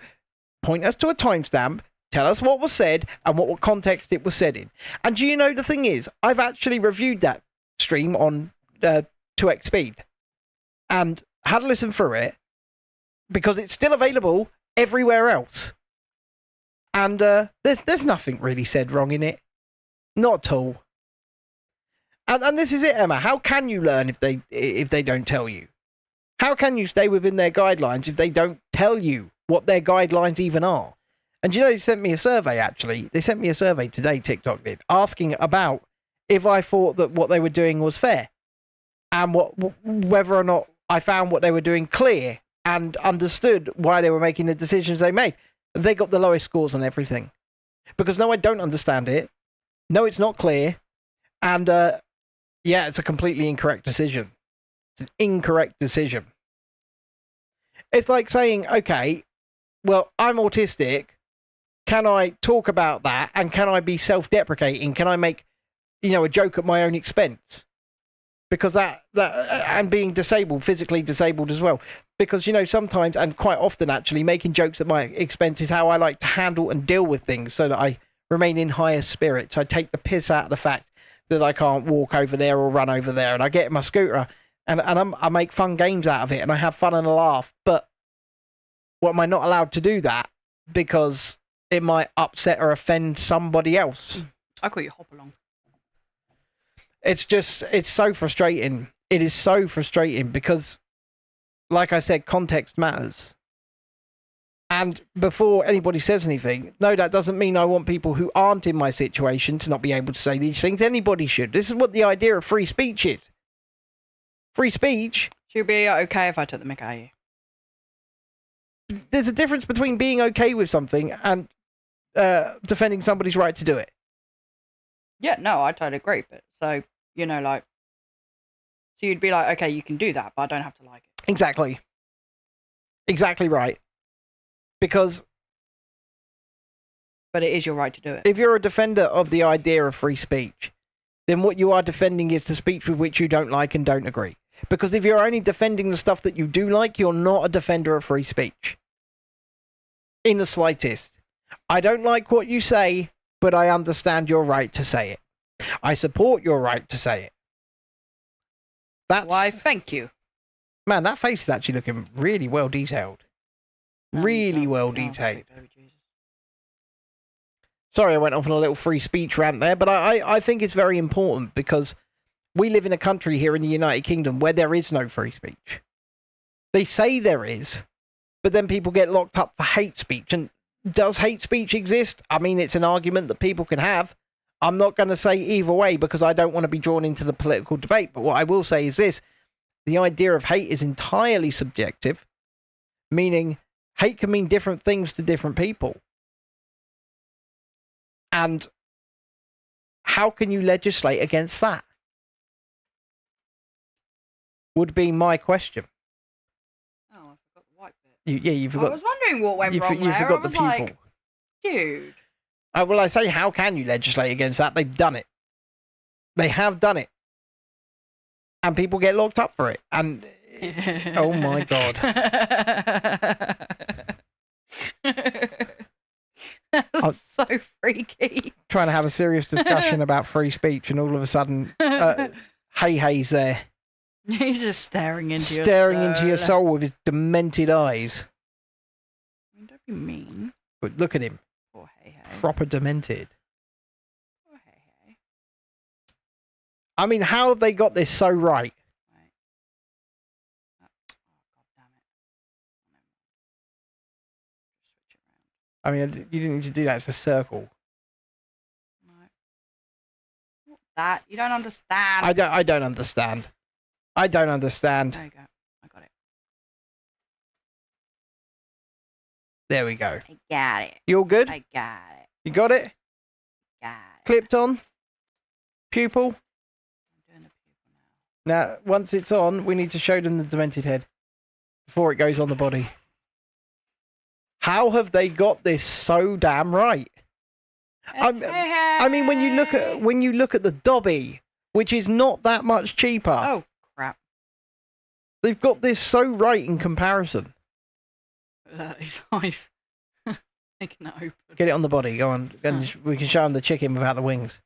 point us to a timestamp, tell us what was said and what context it was said in. And do you know, the thing is, I've actually reviewed that stream on 2x speed and had a listen through it, because it's still available everywhere else. And there's nothing really said wrong in it. Not at all. And this is it, Emma. How can you learn if they don't tell you? How can you stay within their guidelines if they don't tell you what their guidelines even are? And you know, they sent me a survey, actually. They sent me a survey today, TikTok did, asking about if I thought that what they were doing was fair, and whether or not I found what they were doing clear and understood why they were making the decisions they made. They got the lowest scores on everything. Because no, I don't understand it. No, it's not clear. And yeah, it's a completely incorrect decision. It's an incorrect decision. It's like saying, okay, well, I'm autistic. Can I talk about that? And can I be self-deprecating? Can I make, a joke at my own expense? Because that and being disabled, physically disabled as well. Because, sometimes, and quite often actually, making jokes at my expense is how I like to handle and deal with things so that I remain in higher spirits. I take the piss out of the fact that I can't walk over there or run over there, and I get in my scooter and I make fun games out of it, and I have fun and a laugh. But what, am I not allowed to do that because it might upset or offend somebody else? I call you hop along. It's so frustrating. It is so frustrating because, like I said, context matters. And before anybody says anything, no, that doesn't mean I want people who aren't in my situation to not be able to say these things. Anybody should. This is what the idea of free speech is. Free speech. She'd be okay if I took the mick out of you. There's a difference between being okay with something and defending somebody's right to do it. Yeah, no, I totally agree. But so, so you'd be like, okay, you can do that, but I don't have to like it. Exactly. Exactly right. Because... But it is your right to do it. If you're a defender of the idea of free speech, then what you are defending is the speech with which you don't like and don't agree. Because if you're only defending the stuff that you do like, you're not a defender of free speech. In the slightest. I don't like what you say, but I understand your right to say it. I support your right to say it. That's... Why, thank you. Man, that face is actually looking really well detailed. Really well detailed. Sorry, I went off on a little free speech rant there, but I think it's very important because we live in a country here in the United Kingdom where there is no free speech. They say there is, but then people get locked up for hate speech, and Does hate speech exist? I mean, it's an argument that people can have. I'm not going to say either way because I don't want to be drawn into the political debate. But what I will say is this. The idea of hate is entirely subjective, meaning hate can mean different things to different people. And how can you legislate against that? Would be my question. Oh, I forgot the white bit. You forgot. I was wondering what went wrong You there. forgot I was the pupil. like, dude. Well, I say, how can you legislate against that? They've done it. They have done it. And people get locked up for it. And, oh my God. That's so freaky. Trying to have a serious discussion about free speech, and all of a sudden, Hei Hei's there. He's just staring into your soul with his demented eyes. Don't be mean. But look at him. Poor Hei Hei. Proper demented. Poor Hei Hei. I mean, how have they got this so right? Right. Oh, God damn it. Just switch it around. I mean, you didn't need to do that. It's a circle. No. Not that. You don't understand. I don't understand. I don't understand. There you go. I got it. There we go. I got it. You all good? I got it. You got it? Got it. Clipped on? Pupil? I'm doing the pupil now. Now, once it's on, we need to show them the demented head before it goes on the body. How have they got this so damn right? I mean, when you look at the Dobby, which is not that much cheaper, Oh, crap. they've got this so right in comparison. His eyes. Making it open. Get it on the body. Go on. We can show them the chicken without the wings.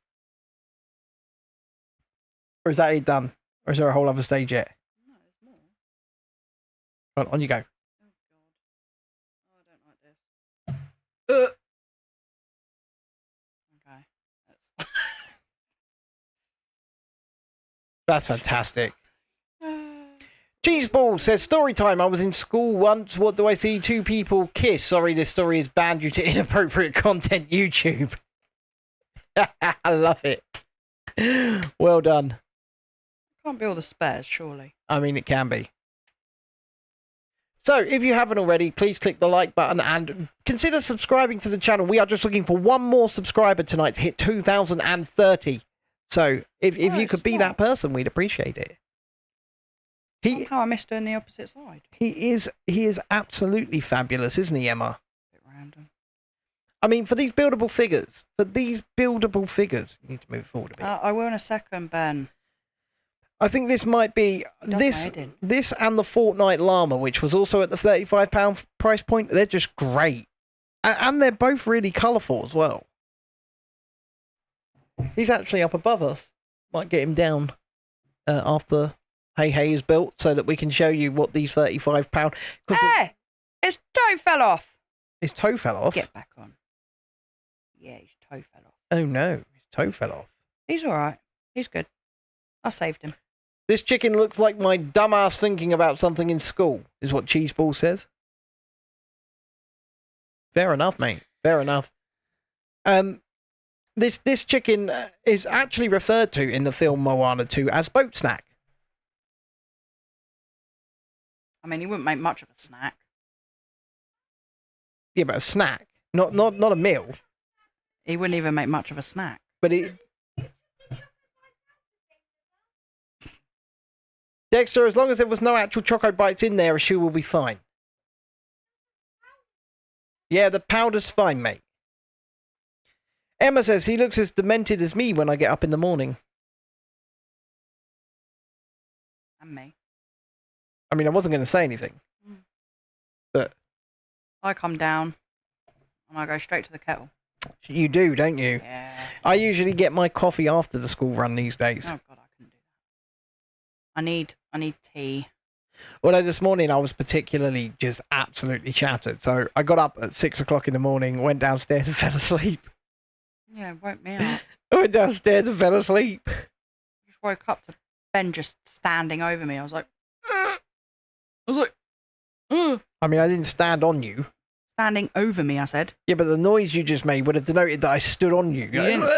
Or is that it done? Or is there a whole other stage yet? No, there's more. On you go. Oh, God. Oh, I don't like this. Okay. That's fantastic. Cheeseball says, story time. I was in school once. What do I see? Two people kiss. Sorry, this story is banned due to inappropriate content. YouTube. I love it. Well done. Can't be all the spares, surely. I mean, it can be. So, if you haven't already, please click the like button and consider subscribing to the channel. We are just looking for one more subscriber tonight to hit 2,030. So, if you could be that person, we'd appreciate it. How I missed doing the opposite side. He is absolutely fabulous, isn't he, Emma? Bit random. I mean, for these buildable figures, you need to move forward a bit. I will in a second, Ben. I think this might be this and the Fortnite llama, which was also at the £35 price point. They're just great, and they're both really colourful as well. He's actually up above us. Might get him down after Hei Hei is built, so that we can show you what these £35. Hey, his toe fell off. His toe fell off. Get back on. Yeah, his toe fell off. Oh no, his toe fell off. He's all right. He's good. I saved him. This chicken looks like my dumbass thinking about something in school, is what Cheeseball says. Fair enough, mate. Fair enough. This chicken is actually referred to in the film Moana 2 as boat snack. I mean, he wouldn't make much of a snack. Yeah, but a snack, not a meal. He wouldn't even make much of a snack. But Dexter, as long as there was no actual Choco Bites in there, a shoe will be fine. Yeah, the powder's fine, mate. Emma says he looks as demented as me when I get up in the morning. And me. I mean, I wasn't going to say anything. But I come down and I go straight to the kettle. You do, don't you? Yeah. I usually get my coffee after the school run these days. Oh, God, I couldn't do that. I need tea. Although this morning I was particularly just absolutely shattered. So I got up at 6 o'clock in the morning, went downstairs and fell asleep. Yeah, it woke me up. I went downstairs and fell asleep. I just woke up to Ben just standing over me. I was like, I mean, I didn't stand on you. Standing over me, I said. Yeah, but the noise you just made would have denoted that I stood on you. You didn't,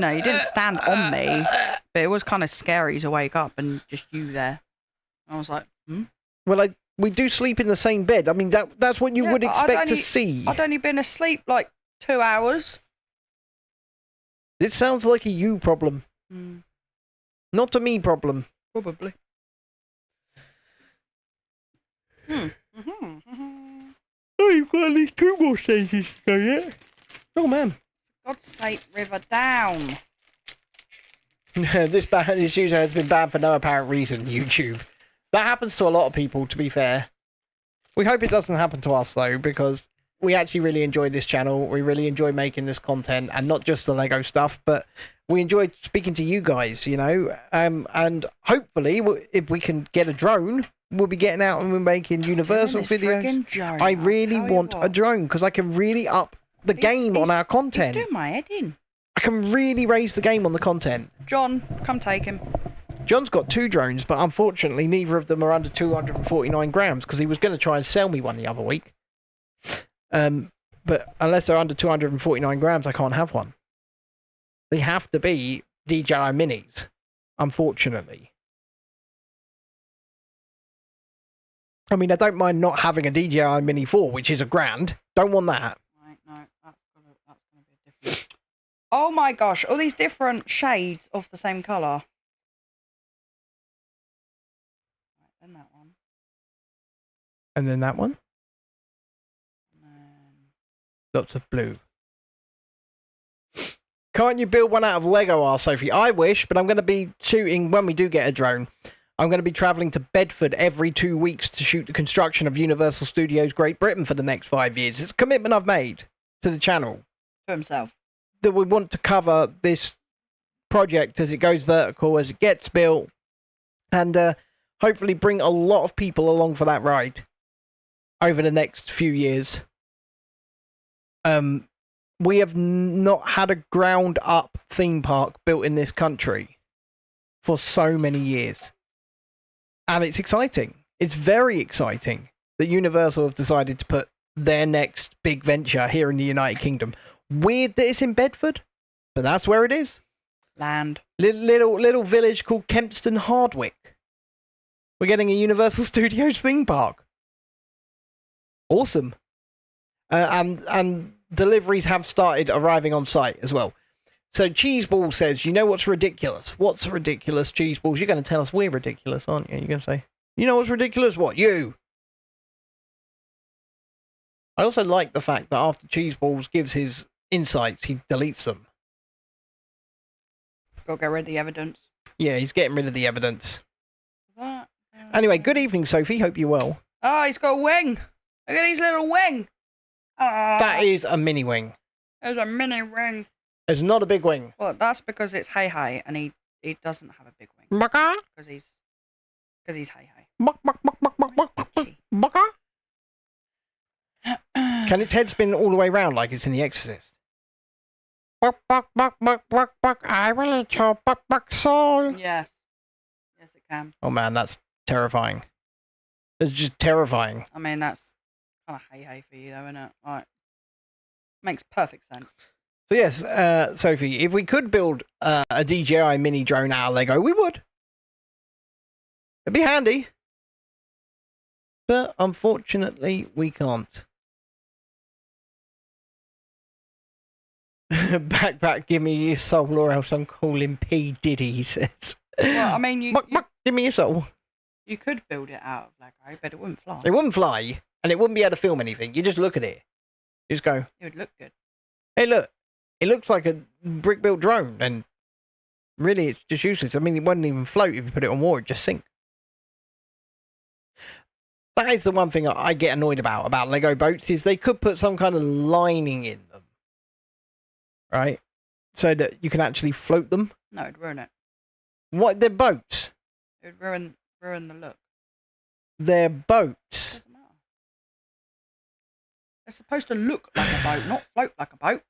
no, you didn't stand on me, but it was kind of scary to wake up and just you there. I was like, Well, we do sleep in the same bed. I mean, that's what you would expect to see. I'd only been asleep like 2 hours. It sounds like a you problem. Not a me problem. Probably. Oh, you've got at least 2 more stages to go yet. Oh, man. God's sake, River, down. This user has been banned for no apparent reason, YouTube. That happens to a lot of people, to be fair. We hope it doesn't happen to us, though, because we actually really enjoy this channel. We really enjoy making this content, and not just the Lego stuff, but we enjoy speaking to you guys, you know. And hopefully, if we can get a drone, we'll be getting out and we're making Universal videos. Drone, I really want a drone, because I can really up the game on our content. He's doing my head in. I can really raise the game on the content. John, come take him. John's got 2 drones, but unfortunately neither of them are under 249 grams, because he was going to try and sell me one the other week. But unless they're under 249 grams, I can't have one. They have to be DJI Minis, unfortunately. I mean, I don't mind not having a DJI Mini 4, which is $1,000. Don't want that. Right, no, that's gonna be different. Oh my gosh, all these different shades of the same colour. Right, then that one. And then that one. And then... Lots of blue. Can't you build one out of Lego, R. Sophie? I wish, but I'm going to be shooting, when we do get a drone, I'm going to be travelling to Bedford every 2 weeks to shoot the construction of Universal Studios Great Britain for the next 5 years. It's a commitment I've made to the channel. To himself. That we want to cover this project as it goes vertical, as it gets built, and hopefully bring a lot of people along for that ride over the next few years. We have not had a ground up theme park built in this country for so many years. And it's exciting. It's very exciting that Universal have decided to put their next big venture here in the United Kingdom. Weird that it's in Bedford, but that's where it is. Land. Little village called Kempston Hardwick. We're getting a Universal Studios theme park. Awesome. And deliveries have started arriving on site as well. So Cheeseball says, you know what's ridiculous? What's ridiculous, Cheeseballs? You're going to tell us we're ridiculous, aren't you? You're going to say, you know what's ridiculous? What? You. I also like the fact that after Cheeseballs gives his insights, he deletes them. Gotta get rid of the evidence. Yeah, he's getting rid of the evidence. Anyway, good evening, Sophie. Hope you're well. Oh, he's got a wing. Look at his little wing. Oh, That is a mini wing. there's a mini wing. It's not a big wing. Well, that's because it's Hei Hei, and he doesn't have a big wing. Baka? Because he's Hei Hei. Buck, buck, buck, buck, buck, buck, buck, buck, Baka? Can its head spin all the way round like it's in The Exorcist? Buck, buck, buck, buck, buck, buck, I will eat your buck, buck soul. Yes. Yes, it can. Oh man, that's terrifying. It's just terrifying. I mean, that's kind of Hei Hei for you, though, isn't it? Like, makes perfect sense. So yes, Sophie, if we could build a DJI mini drone out of Lego, we would. It'd be handy. But unfortunately, we can't. Backpack, give me your soul or else I'm calling P. Diddy, he says. Well, I mean, give me your soul. you could build it out of Lego, but it wouldn't fly. It wouldn't fly, and it wouldn't be able to film anything. You just look at it. You just go, It would look good. hey, look. It looks like a brick-built drone, and really it's just useless. I mean, it wouldn't even float if you put it on water. It'd just sink. That is the one thing I get annoyed about Lego boats, is they could put some kind of lining in them. Right? So that you can actually float them. No, it'd ruin it. What? They're boats. It would ruin the look. They're boats. Doesn't matter. They're supposed to look like a boat, not float like a boat.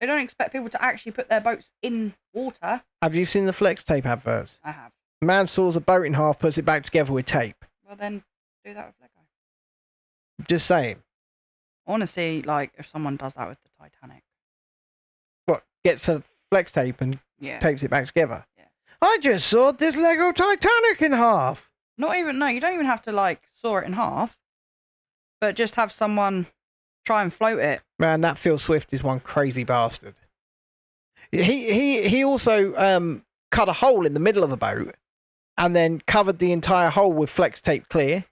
They don't expect people to actually put their boats in water. Have you seen the flex tape adverts? I have. Man saws a boat in half, puts it back together with tape. Well, then do that with Lego. Just saying. I want to see like if someone does that with the Titanic. What, gets a flex tape and Yeah. tapes it back together? Yeah. I just sawed this Lego Titanic in half. Not even, no, you don't even have to like saw it in half, but just have someone try and float it. Man, that Phil Swift is one crazy bastard. He also cut a hole in the middle of the boat and then covered the entire hole with flex tape clear.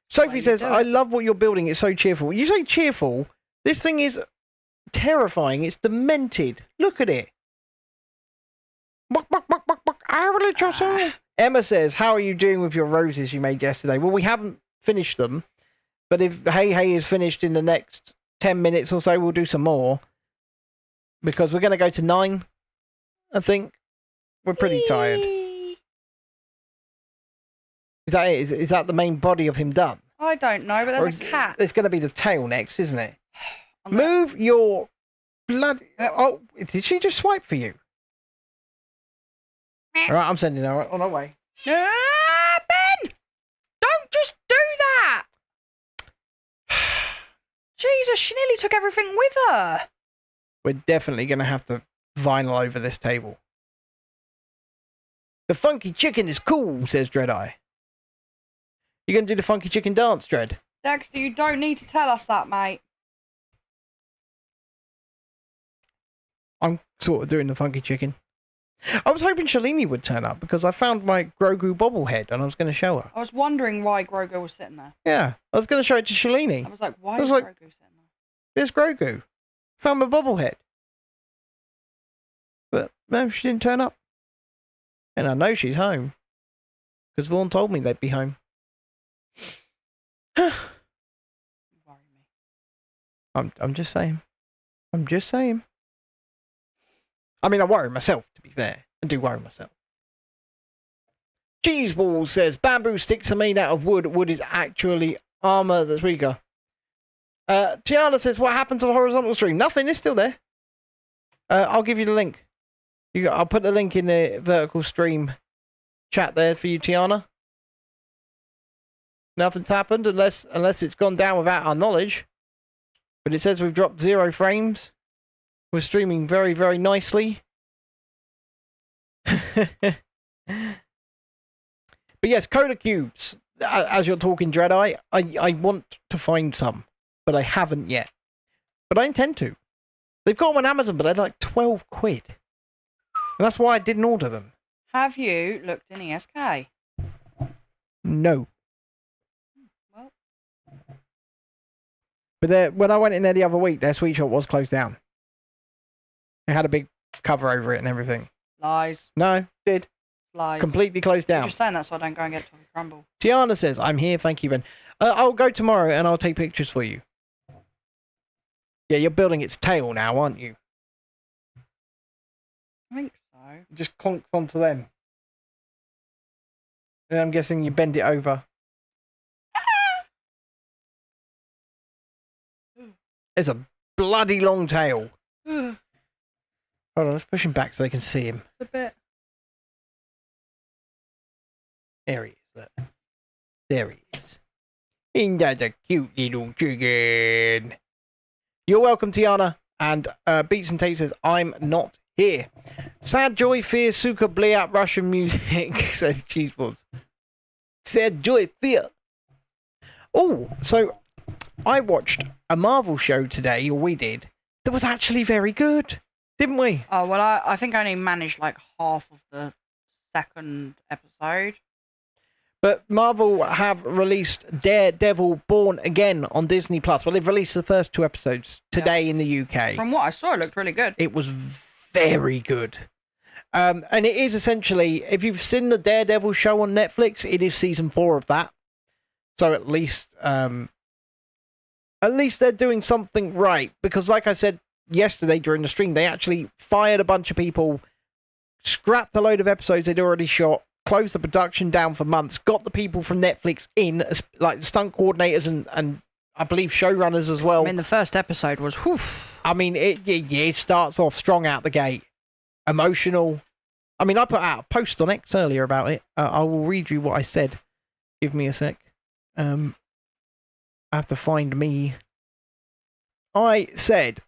Sophie says, I love what you're building. It's so cheerful. When you say cheerful, this thing is terrifying. It's demented. Look at it. Buck, buck, buck, buck, buck. I will let your soul. Emma says, how are you doing with your roses you made yesterday? Well, we haven't finished them, but if Hey Hey is finished in the next 10 minutes or so, we'll do some more. Because we're going to go to 9, I think. We're pretty tired. Is that it? Is that the main body of him done? I don't know, but there's a cat. It's going to be the tail next, isn't it? Move your blood. Oh, did she just swipe for you? All right, I'm sending her on her way. Ah, Ben! Don't just do that! Jesus, she nearly took everything with her. We're definitely going to have to vinyl over this table. The funky chicken is cool, says Dreadeye. You going to do the funky chicken dance, Dread? Dexter, you don't need to tell us that, mate. I'm sort of doing the funky chicken. I was hoping Shalini would turn up because I found my Grogu bobblehead and I was going to show her. I was wondering why Grogu was sitting there. Yeah, I was going to show it to Shalini. I was like, why is Grogu sitting there? There's Grogu. Found my bobblehead. But no, she didn't turn up. And I know she's home. Because Vaughn told me they'd be home. You worry me. I'm just saying. I'm just saying. I mean, I worry myself, to be fair. I do worry myself. Cheeseball says, bamboo sticks are made out of wood. Wood is actually armour that's weaker. Tiana says, what happened to the horizontal stream? Nothing, it's still there. I'll give you the link. I'll put the link in the vertical stream chat there for you, Tiana. Nothing's happened unless it's gone down without our knowledge. But it says we've dropped 0 frames. We're streaming very, very nicely. But yes, Coda Cubes. As you're talking, Dreadeye, I want to find some, but I haven't yet. But I intend to. They've got them on Amazon, but they're like 12 quid. And that's why I didn't order them. Have you looked in ESK? No. Well. But when I went in there the other week, their sweet shop was closed down. It had a big cover over it and everything. Lies. No, did. Lies. Completely closed down. I'm just saying that so I don't go and get Toffee Crumble. Tiana says, I'm here, thank you, Ben. I'll go tomorrow and I'll take pictures for you. Yeah, you're building its tail now, aren't you? I think so. It just clonks onto them. And I'm guessing you bend it over. It's a bloody long tail. Hold on, let's push him back so they can see him. It's a bit. There he is. Look. There he is. Ain't that a cute little chicken? You're welcome, Tiana. And Beats and Tape says, I'm not here. Sad joy, fear, suka, bleat, Russian music, says Cheeseballs. Sad joy, fear. Oh, so I watched a Marvel show today, or we did, that was actually very good. Didn't we? Oh, well, I think I only managed like half of the second episode. But Marvel have released Daredevil Born Again on Disney Plus. Well, they've released the first 2 episodes today in the UK. From what I saw, it looked really good. It was very good. And it is essentially, if you've seen the Daredevil show on Netflix, it is season 4 of that. So at least they're doing something right. Because like I said yesterday during the stream, they actually fired a bunch of people, scrapped a load of episodes they'd already shot, closed the production down for months, got the people from Netflix in, like stunt coordinators and I believe showrunners as well. I mean, the first episode was, whew. I mean, it starts off strong out the gate. Emotional. I mean, I put out a post on X earlier about it. I will read you what I said. Give me a sec. I have to find me. I said,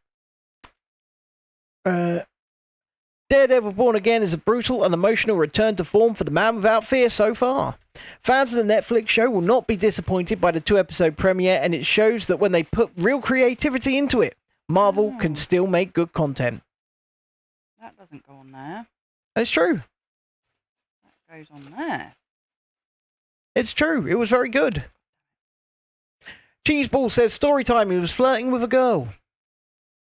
Daredevil Born Again is a brutal and emotional return to form for the man without fear so far. Fans of the Netflix show will not be disappointed by the 2-episode premiere, and it shows that when they put real creativity into it, Marvel can still make good content. That doesn't go on there. And it's true. That goes on there. It's true. It was very good. Cheeseball says, story time, he was flirting with a girl.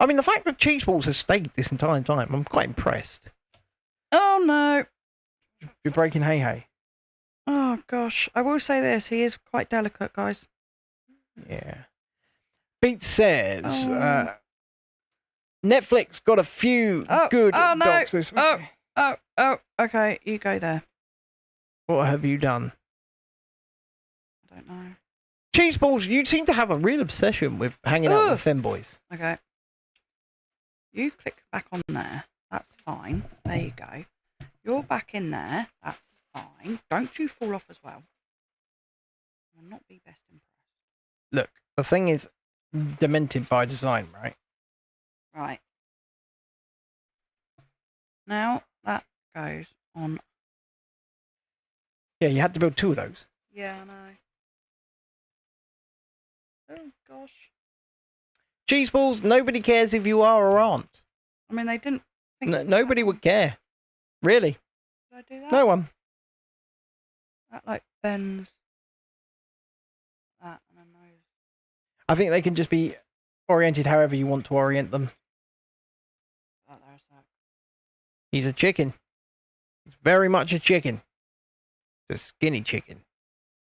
I mean, the fact that Cheeseballs has stayed this entire time, I'm quite impressed. Oh, no. You're breaking Hei Hei. Oh, gosh. I will say this. He is quite delicate, guys. Yeah. Pete says, Netflix got a few good docs this week. Okay. You go there. What have you done? I don't know. Cheeseballs, you seem to have a real obsession with hanging out with femboys. Okay. You click back on there. That's fine. There you go. You're back in there. That's fine. Don't you fall off as well. You'll not be best impressed. Look, the thing is demented by design, right? Right. Now that goes on. Yeah, you had to build 2 of those. Yeah, I know. Oh, gosh. Cheeseballs, nobody cares if you are or aren't. I mean, they didn't think... Nobody would care. Really. Did I do that? No one. That, like, bends. That and a nose. I think they can just be oriented however you want to orient them. That there's that. He's a chicken. He's very much a chicken. He's a skinny chicken.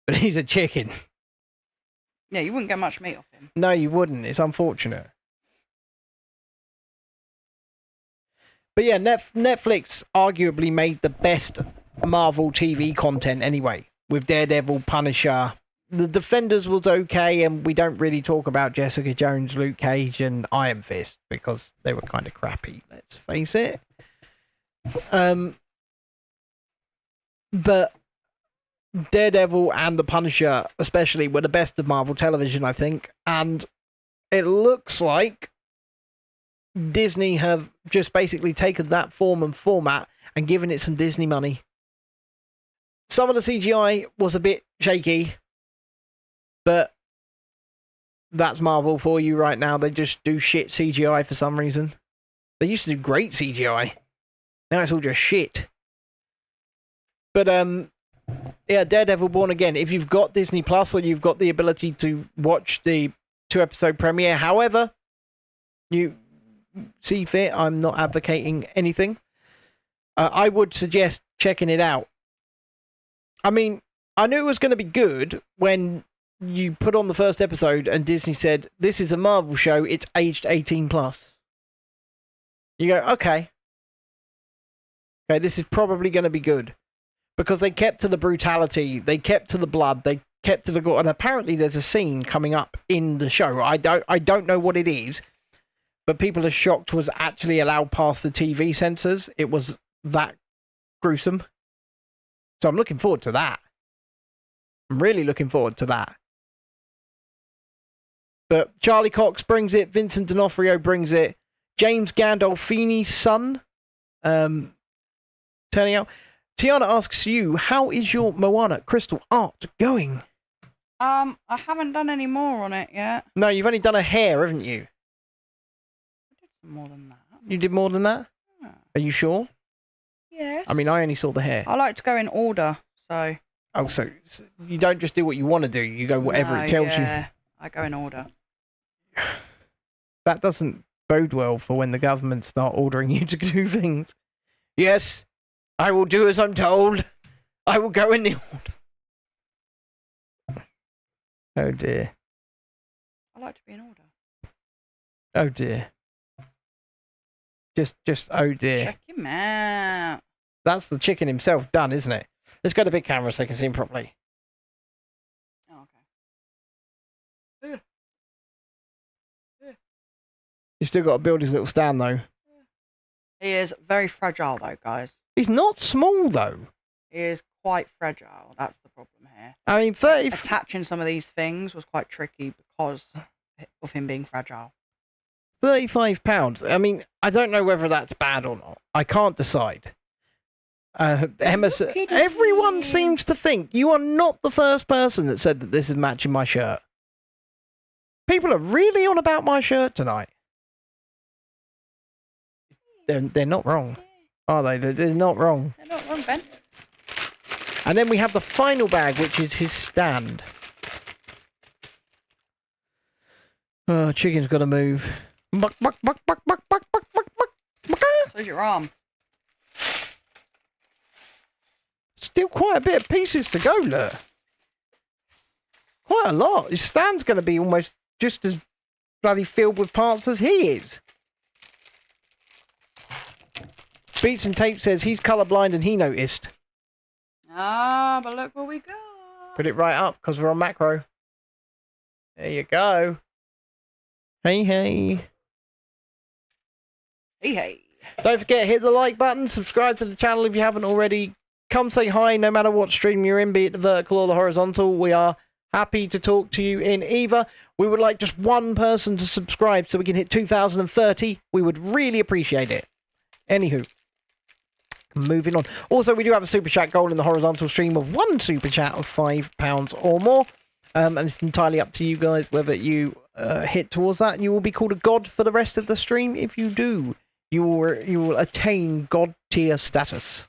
But he's a chicken. Yeah, you wouldn't get much meat off him. No, you wouldn't. It's unfortunate. But yeah, Netflix arguably made the best Marvel TV content anyway. With Daredevil, Punisher. The Defenders was okay, and we don't really talk about Jessica Jones, Luke Cage, and Iron Fist because they were kind of crappy, let's face it. But Daredevil and the Punisher especially were the best of Marvel television, I think, and it looks like Disney have just basically taken that form and format and given it some Disney money. Some of the CGI was a bit shaky, but that's Marvel for you right now. They just do shit CGI for some reason. They used to do great CGI. Now it's all just shit. But yeah, Daredevil Born Again. If you've got Disney Plus or you've got the ability to watch the 2-episode premiere, however you see fit, I'm not advocating anything. I would suggest checking it out. I mean, I knew it was going to be good when you put on the first episode and Disney said, this is a Marvel show, it's aged 18 plus. You go, okay, this is probably going to be good. Because they kept to the brutality, they kept to the blood, they kept to the gore, and apparently there's a scene coming up in the show. I don't know what it is, but people are shocked was actually allowed past the TV censors. It was that gruesome. So I'm looking forward to that. I'm really looking forward to that. But Charlie Cox brings it, Vincent D'Onofrio brings it, James Gandolfini's son turning out. Tiana asks you, how is your Moana crystal art going? I haven't done any more on it yet. No, you've only done a hair, haven't you? I did some more than that. You did more than that? Yeah. Are you sure? Yes. I mean, I only saw the hair. I like to go in order, so... Oh, so you don't just do what you want to do, you go whatever it tells you. Yeah, I go in order. That doesn't bode well for when the government start ordering you to do things. Yes, I will do as I'm told. I will go in the order. Oh dear. I like to be in order. Oh dear. Just oh dear. Check him out. That's the chicken himself done, isn't it? Let's go to big camera so I can see him properly. Oh, okay. You've still got to build his little stand though. He is very fragile though, guys. He's not small though. He is quite fragile. That's the problem here. I mean, 30... Attaching some of these things was quite tricky because of him being fragile. £35. I mean, I don't know whether that's bad or not. I can't decide. Emma, everyone seems to think you are not the first person that said that this is matching my shirt. People are really on about my shirt tonight. They're not wrong, are they? They're not wrong. They're not wrong, Ben. And then we have the final bag, which is his stand. Oh, chicken's got to move. Buck, buck, buck, buck, buck, buck, buck, buck, buck, buck. So's your arm. Still quite a bit of pieces to go, look. Quite a lot. His stand's going to be almost just as bloody filled with parts as he is. Beats and Tape says he's colourblind and he noticed. Ah, but look where we go. Put it right up because we're on macro. There you go. Hey, hey. Hey, hey. Don't forget, hit the like button, subscribe to the channel if you haven't already. Come say hi no matter what stream you're in, be it the vertical or the horizontal. We are happy to talk to you in either. We would like just one person to subscribe so we can hit 2030. We would really appreciate it. Anywho, moving on. Also, we do have a super chat goal in the horizontal stream of one super chat of £5 or more. And it's entirely up to you guys whether you hit towards that. You will be called a god for the rest of the stream. If you do, you will attain god tier status.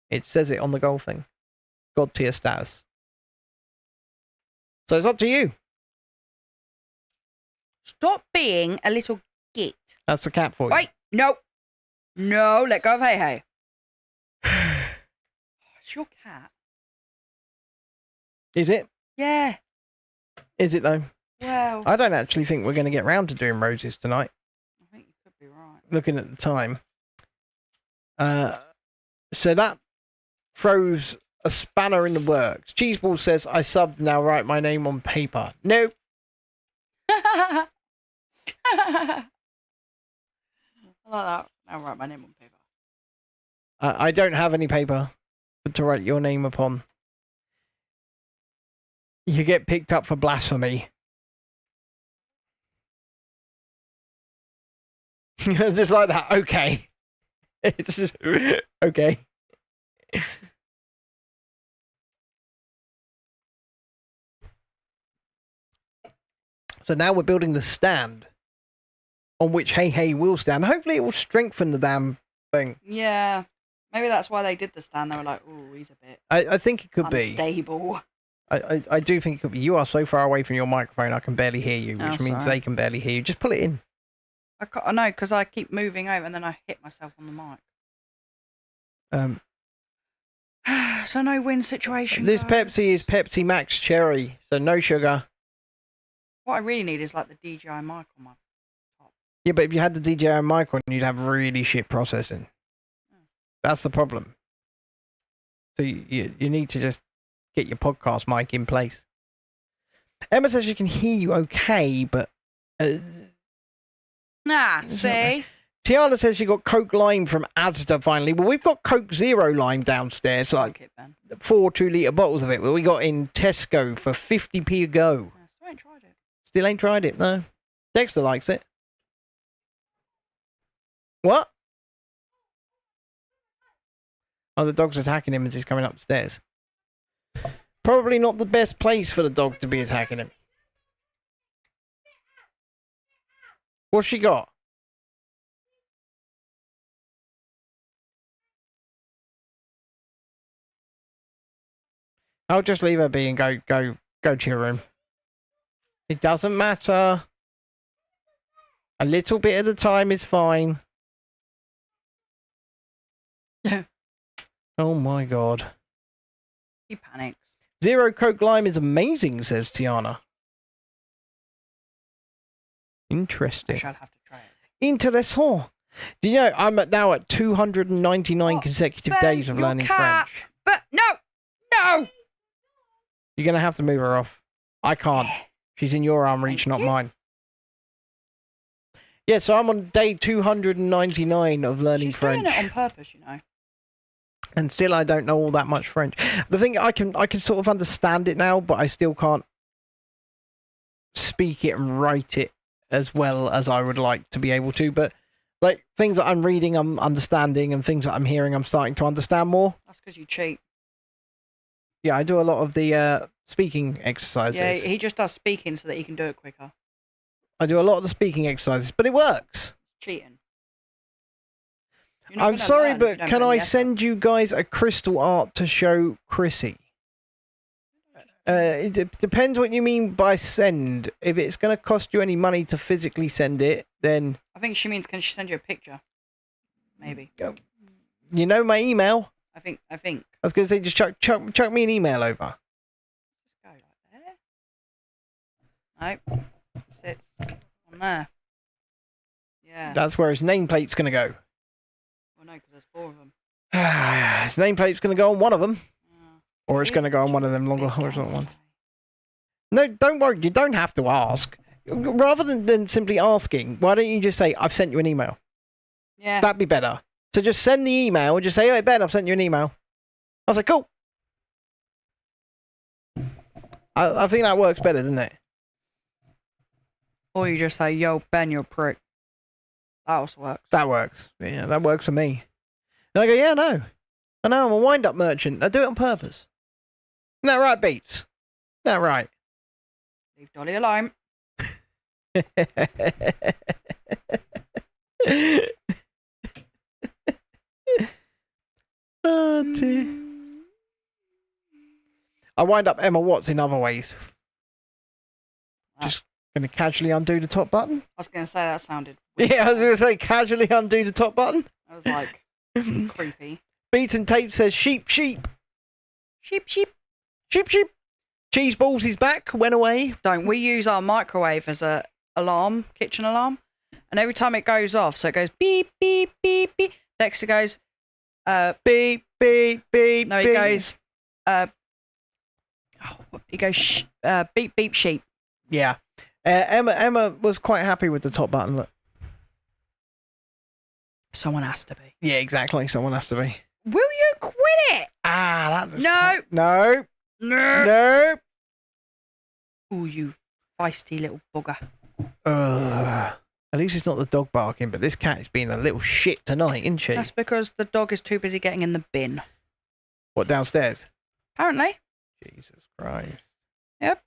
It says it on the goal thing. God tier status. So it's up to you. Stop being a little git. That's the cat for you. Wait, no. No, let go of Hey Hey. It's your cat. Is it? Yeah. Is it though? Well, I don't actually think we're going to get round to doing roses tonight. I think you could be right. Looking at the time. So that throws a spanner in the works. Cheeseball says, I subbed, now write my name on paper. Nope. I like that. Now write my name on paper. I don't have any paper to write your name upon. You get picked up for blasphemy. Just like that. Okay. It's just, okay. So now we're building the stand on which Hey Hey will stand. Hopefully it will strengthen the damn thing. Yeah. Maybe that's why they did the stand. They were like, oh, he's a bit I think it could be. unstable. I do think it could be. You are so far away from your microphone, I can barely hear you, which Oh, means sorry. they can barely hear you. Just pull it in. I know, because I keep moving over and then I hit myself on the mic. So no win situation. This guys. Pepsi is Pepsi Max Cherry, so no sugar. What I really need is like the DJI mic on my top. Yeah, but if you had the DJI mic on, you'd have really shit processing. That's the problem. So you need to just get your podcast mic in place. Emma says she can hear you okay, but... Nah, see? Tiana says she got Coke Lime from Asda finally. Well, we've got Coke Zero Lime downstairs, Suck it, Ben. 4 2-litre bottles of it. Well, we got in Tesco for 50p a go. Yeah, still ain't tried it. Still ain't tried it, no. Dexter likes it. What? Oh, the dog's attacking him as he's coming upstairs. Probably not the best place for the dog to be attacking him. What's she got? I'll just leave her be and go to your room. It doesn't matter. A little bit at a time is fine. Oh my god. He panics. Zero Coke Lime is amazing, says Tiana. Interesting. I should have to try it. Intéressant. Do you know, I'm now at 299 What? consecutive Ben, days of your learning cat. French. But no! You're going to have to move her off. I can't. She's in your arm reach, Thank not you. mine. Yeah, so I'm on day 299 of learning She's French. doing it on purpose, you know. And still, I don't know all that much French. The thing, I can sort of understand it now, but I still can't speak it and write it as well as I would like to be able to. But like things that I'm reading, I'm understanding, and things that I'm hearing, I'm starting to understand more. That's because you cheat. Yeah, I do a lot of the speaking exercises. Yeah, he just does speaking so that he can do it quicker. I do a lot of the speaking exercises, but it works. Cheating. I'm sorry, but can I send you guys a crystal art to show Chrissy? It depends what you mean by send. If it's going to cost you any money to physically send it, then... I think she means, can she send you a picture? Maybe. You know my email? I think. I was going to say, just chuck me an email over. Just go like there. Nope. Sit on there. Yeah. That's where his nameplate's going to go. Well, no, because there's 4 of them. His nameplate's going to go on one of them. Yeah. Or it's going to go on one of them longer horizontal ones. No, don't worry. You don't have to ask. Rather than simply asking, why don't you just say, I've sent you an email? Yeah. That'd be better. So just send the email and just say, hey, Ben, I've sent you an email. I was like, cool. I think that works better, doesn't it? Or you just say, yo, Ben, you're a prick. That also works. That works. Yeah, that works for me. And I go, yeah, no. I know, I'm a wind-up merchant. I do it on purpose. Isn't that right, Beats? Isn't that right? Leave Dolly alone. Oh, dear. I wind up Emma Watts in other ways. Just going to casually undo the top button. I was going to say that sounded weird. Yeah, I was going to say casually undo the top button. I was like, creepy. Beats and Tape says sheep, sheep. Sheep, sheep. Sheep, sheep. Cheese Balls is back, went away. Don't we use our microwave as a alarm, kitchen alarm? And every time it goes off, so it goes beep, beep, beep, beep. Dexter goes, beep, beep, beep. no, he beep. goes, beep, beep, sheep. Yeah. Emma was quite happy with the top button. Look. Someone has to be. Yeah, exactly. Someone has to be. Will you quit it? Ah, that. No. No. No. No. Ooh, you feisty little bugger. At least it's not the dog barking, but this cat is being a little shit tonight, isn't she? That's because the dog is too busy getting in the bin. What, downstairs? Apparently. Jesus Christ. Yep.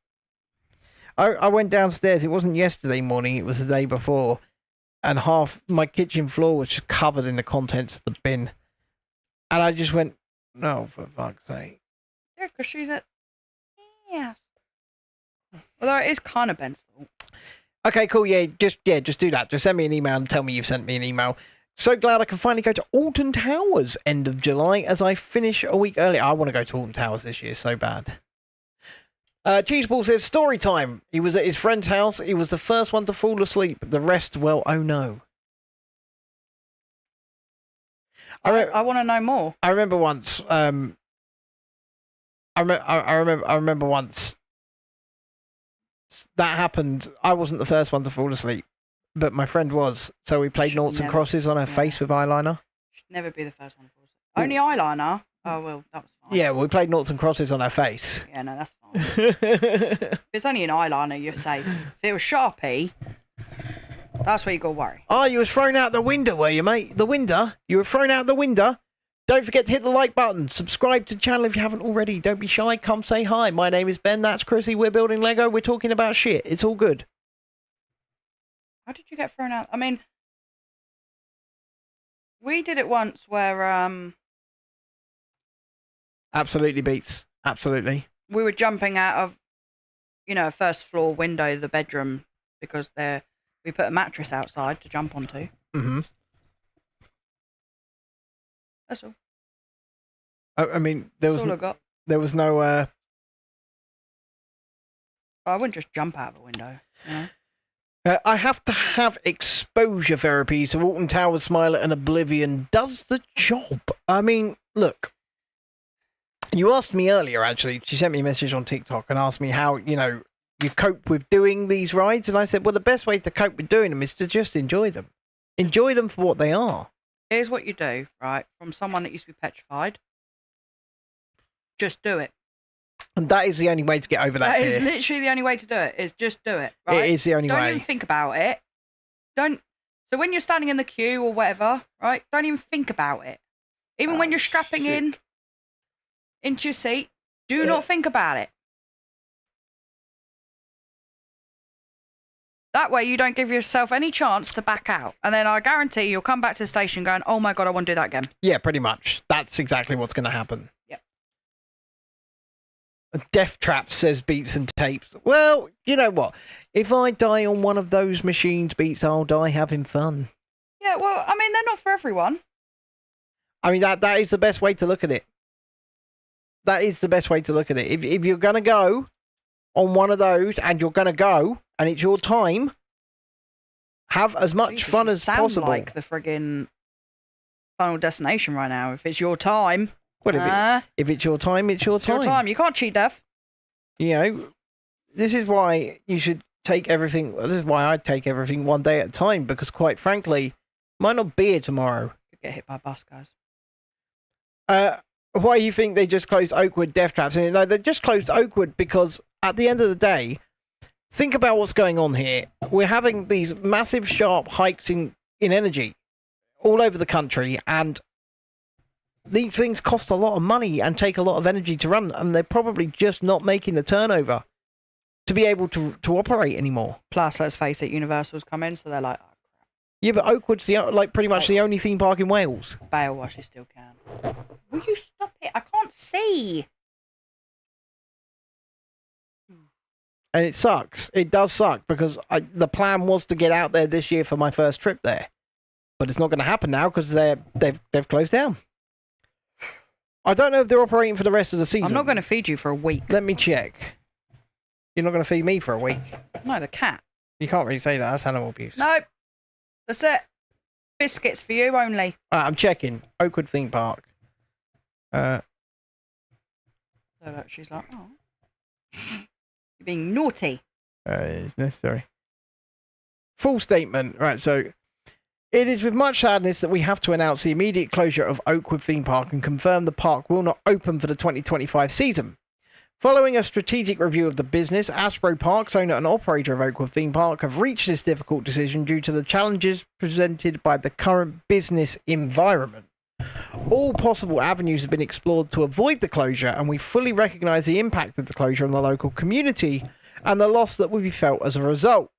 I went downstairs. It wasn't yesterday morning. It was the day before. And half my kitchen floor was just covered in the contents of the bin. And I just went, no, for fuck's sake. Yeah, because she's at... Yes. Although it is kind of Ben's fault. Okay, cool. Yeah, just do that. Just send me an email and tell me you've sent me an email. So glad I can finally go to Alton Towers end of July as I finish a week early. I want to go to Alton Towers this year so bad. Cheeseball says, story time. He was at his friend's house. He was the first one to fall asleep. The rest, well, oh no. I want to know more. I remember once. I remember once. That happened. I wasn't the first one to fall asleep, but my friend was. So we played noughts and crosses on her face with eyeliner. Should never be the first one to fall asleep. Only eyeliner. Oh well, that was fine. Yeah, well, we played noughts and crosses on her face. Yeah, no, that's fine. If it's only an eyeliner, you're safe. If it was Sharpie, that's where you got to worry. Oh, you was thrown out the window, were you, mate? The window? You were thrown out the window? Don't forget to hit the like button. Subscribe to the channel if you haven't already. Don't be shy. Come say hi. My name is Ben. That's Chrissy. We're building Lego. We're talking about shit. It's all good. How did you get thrown out? I mean, we did it once where Absolutely beats. Absolutely. we were jumping out of, a first floor window of the bedroom because we put a mattress outside to jump onto. Mm-hmm. That's all. I mean, there That's all I got. There was no. I wouldn't just jump out of a window. I have to have exposure therapy, so Alton Towers, Smiler, and Oblivion does the job. I mean, look. You asked me earlier, actually. She sent me a message on TikTok and asked me how, you cope with doing these rides. And I said, well, the best way to cope with doing them is to just enjoy them. Enjoy them for what they are. Here's what you do, right? From someone that used to be petrified. just do it. And that is the only way to get over that That fear. is literally the only way to do it. Is just do it. Right? It is the only Don't way. even think about it. Don't. So when you're standing in the queue or whatever, right? Don't even think about it. Even when you're strapping into your seat, do not think about it. That way you don't give yourself any chance to back out. And then I guarantee you'll come back to the station going, oh my God, I want to do that again. Yeah, pretty much. That's exactly what's going to happen. Yep. Death Trap says Beats and Tapes. Well, you know what? If I die on one of those machines, Beats, I'll die having fun. Yeah, well, I mean, they're not for everyone. I mean, that is the best way to look at it. That is the best way to look at it. If you're going to go on one of those and you're going to go and it's your time, have as much Jesus, fun you as sound possible. like the friggin' Final Destination right now. If it's your time, Well, if it's your time, it's your it's time. your time. You can't cheat death. You know, this is why you should take everything. This is why I take everything one day at a time, because quite frankly, might not be here tomorrow. Could get hit by a bus, guys. Why you think they just closed Oakwood Death Traps? And no, they just closed Oakwood because at the end of the day, think about what's going on here. We're having these massive, sharp hikes in energy all over the country, and these things cost a lot of money and take a lot of energy to run, and they're probably just not making the turnover to be able to operate anymore. Plus, let's face it, Universal's come in, so they're like, oh, Yeah, but Oakwood's pretty much the only theme park in Wales. bail while she still can. Will you stop it? I can't see. And it sucks. It does suck because the plan was to get out there this year for my first trip there, but it's not going to happen now because they've closed down. I don't know if they're operating for the rest of the season. I'm not going to feed you for a week. Let me check. You're not going to feed me for a week. No, the cat. You can't really say that. That's animal abuse. Nope. That's it. Biscuits for you only. I'm checking. Oakwood theme park. So look, she's like, oh. You're being naughty. It's necessary. Full statement. Right, so it is with much sadness that we have to announce the immediate closure of Oakwood theme park and confirm the park will not open for the 2025 season. Following a strategic review of the business, Ashbro Parks, owner and operator of Oakwood Theme Park, have reached this difficult decision due to the challenges presented by the current business environment. All possible avenues have been explored to avoid the closure, and we fully recognise the impact of the closure on the local community and the loss that will be felt as a result.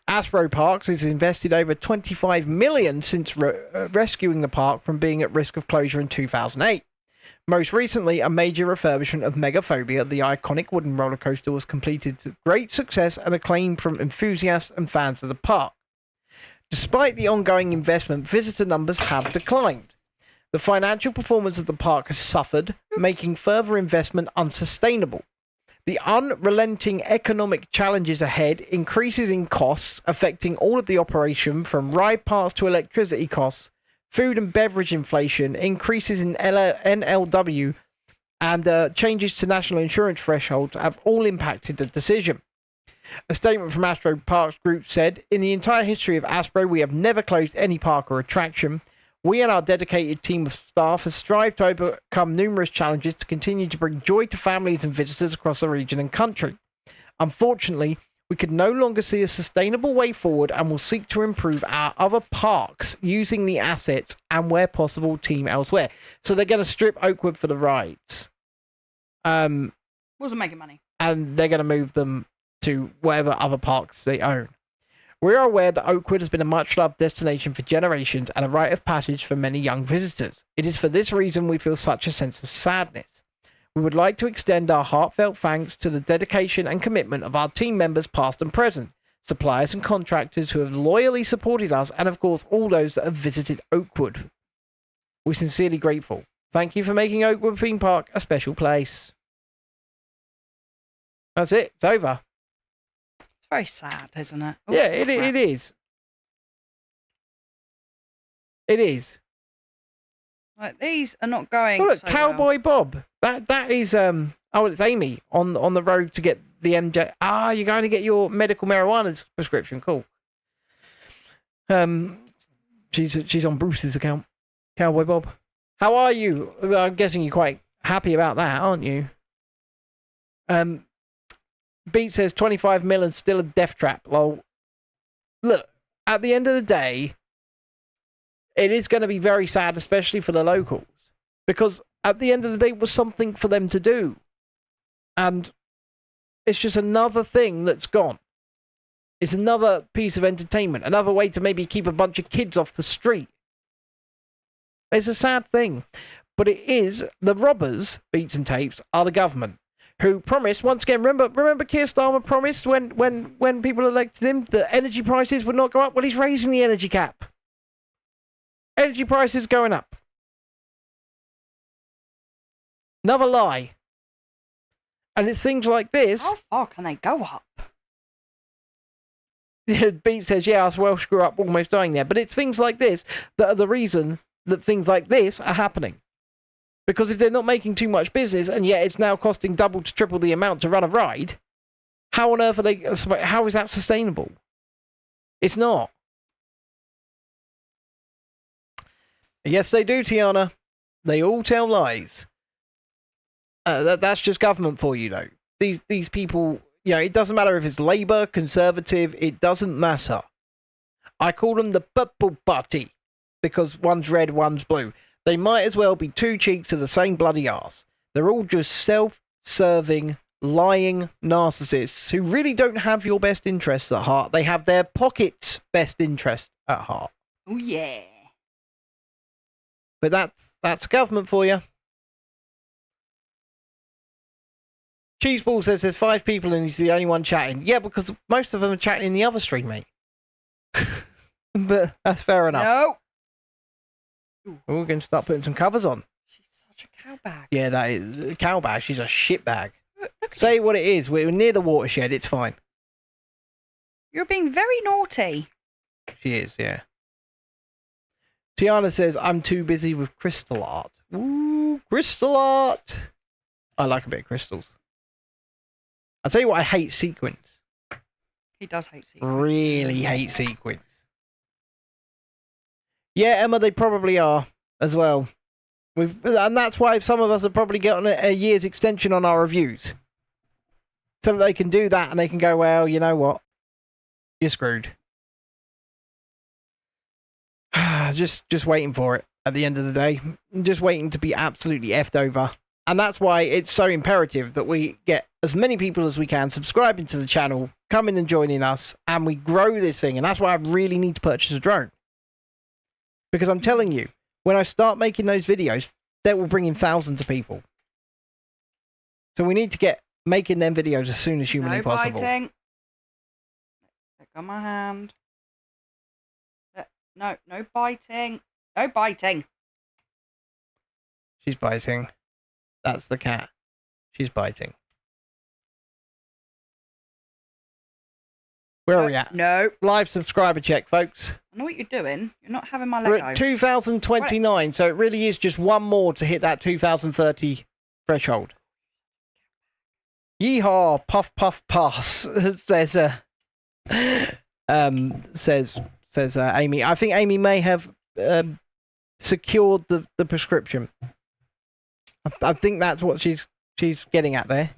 Ashbro Parks has invested over $25 million since rescuing the park from being at risk of closure in 2008. Most recently, a major refurbishment of Megaphobia, the iconic wooden roller coaster, was completed to great success and acclaim from enthusiasts and fans of the park. Despite the ongoing investment, visitor numbers have declined. The financial performance of the park has suffered, making further investment unsustainable. The unrelenting economic challenges ahead, increases in costs affecting all of the operation from ride parks to electricity costs, food and beverage inflation, increases in NLW, and changes to national insurance thresholds have all impacted the decision. A statement from Astro Parks Group said, "In the entire history of Astro, we have never closed any park or attraction. We and our dedicated team of staff have strived to overcome numerous challenges to continue to bring joy to families and visitors across the region and country. Unfortunately, we could no longer see a sustainable way forward and will seek to improve our other parks using the assets and, where possible, team elsewhere." So they're going to strip Oakwood for the rides. Wasn't making money. And they're going to move them to whatever other parks they own. We are aware that Oakwood has been a much-loved destination for generations and a rite of passage for many young visitors. It is for this reason we feel such a sense of sadness. We would like to extend our heartfelt thanks to the dedication and commitment of our team members past and present, suppliers and contractors who have loyally supported us, and of course all those that have visited Oakwood. We're sincerely grateful. Thank you for making Oakwood Theme Park a special place. That's it. It's over. It's very sad, isn't it? Oh, Yeah, it is. It is. Like, these are not going. Oh, look, so Cowboy well. Bob. That is it's Amy on the road to get the MJ. You're going to get your medical marijuana prescription. Cool. She's on Bruce's account. Cowboy Bob. How are you? I'm guessing you're quite happy about that, aren't you? Beat says 25 million still a death trap. Well, look, at the end of the day, it is going to be very sad, especially for the locals, because at the end of the day, it was something for them to do. And it's just another thing that's gone. It's another piece of entertainment, another way to maybe keep a bunch of kids off the street. It's a sad thing. But it is, the robbers, Beats and Tapes, are the government, who promised, once again, remember Keir Starmer promised when people elected him that energy prices would not go up? Well, he's raising the energy cap. Energy prices going up. Another lie. And it's things like this. How far can they go up? Beat says, yeah, us Welsh grew up almost dying there. But it's things like this that are the reason that things like this are happening. Because if they're not making too much business, and yet it's now costing double to triple the amount to run a ride, how on earth are they? How is that sustainable? It's not. Yes, they do, Tiana. They all tell lies. That's just government for you, though. These people, you know, it doesn't matter if it's Labour, Conservative, it doesn't matter. I call them the Purple Party because one's red, one's blue. They might as well be two cheeks of the same bloody arse. They're all just self-serving, lying narcissists who really don't have your best interests at heart. They have their pocket's best interest at heart. Oh, yeah. But that's government for you. Cheeseball says there's 5 people and he's the only one chatting. Yeah, because most of them are chatting in the other stream, mate. But that's fair enough. No. We're going to start putting some covers on. She's such a cow bag. Yeah, that is a cow bag. She's a shit bag. Look Say what it is. We're near the watershed. It's fine. You're being very naughty. She is, yeah. Tiana says, I'm too busy with crystal art. Ooh, crystal art. I like a bit of crystals. I'll tell you what, I hate sequins. He does hate sequins. Really hate sequins. Yeah, Emma, they probably are as well. And that's why some of us have probably gotten a year's extension on our reviews. So that they can do that and they can go, well, you know what? You're screwed. just waiting for it at the end of the day. Just waiting to be absolutely effed over. And that's why it's so imperative that we get as many people as we can subscribing to the channel, coming and joining us, and we grow this thing. And that's why I really need to purchase a drone. Because I'm telling you, when I start making those videos, that will bring in thousands of people. So we need to get making them videos as soon as humanly possible. Biting. Let go of my hand. No biting. No biting. She's biting. That's the cat. She's biting. Where are we at? No. Live subscriber check, folks. I know what you're doing. You're not having my We're Lego. at 2029, so it really is just one more to hit that 2030 threshold. Yeehaw, puff, puff, pass, says Amy. I think Amy may have secured the prescription. I think that's what she's getting at there.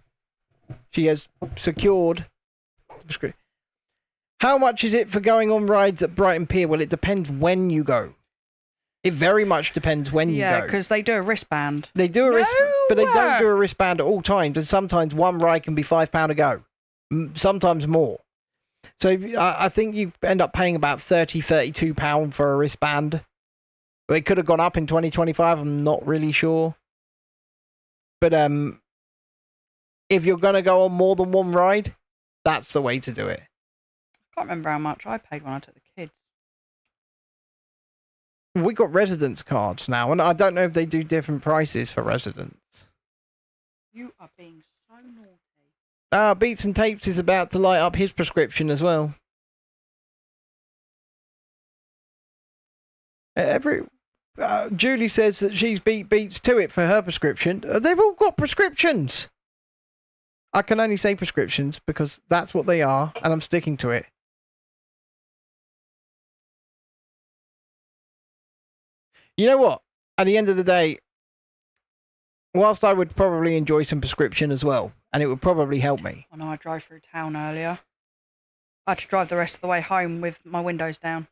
She has secured the prescription. How much is it for going on rides at Brighton Pier? Well, it depends when you go. It very much depends when you go. Yeah, because they do a wristband. They do a wristband, but they don't do a wristband at all times. And sometimes one ride can be £5 a go. Sometimes more. So I think you end up paying about £32 for a wristband. It could have gone up in 2025. I'm not really sure. But if you're going to go on more than one ride, that's the way to do it. I can't remember how much I paid when I took the kids. We got residence cards now, and I don't know if they do different prices for residents. You are being so naughty. Beats and Tapes is about to light up his prescription as well. Julie says that she's beat Beats to it for her prescription. They've all got prescriptions. I can only say prescriptions because that's what they are, and I'm sticking to it. You know what? At the end of the day, whilst I would probably enjoy some prescription as well, and it would probably help me. I know I drove through town earlier. I had to drive the rest of the way home with my windows down.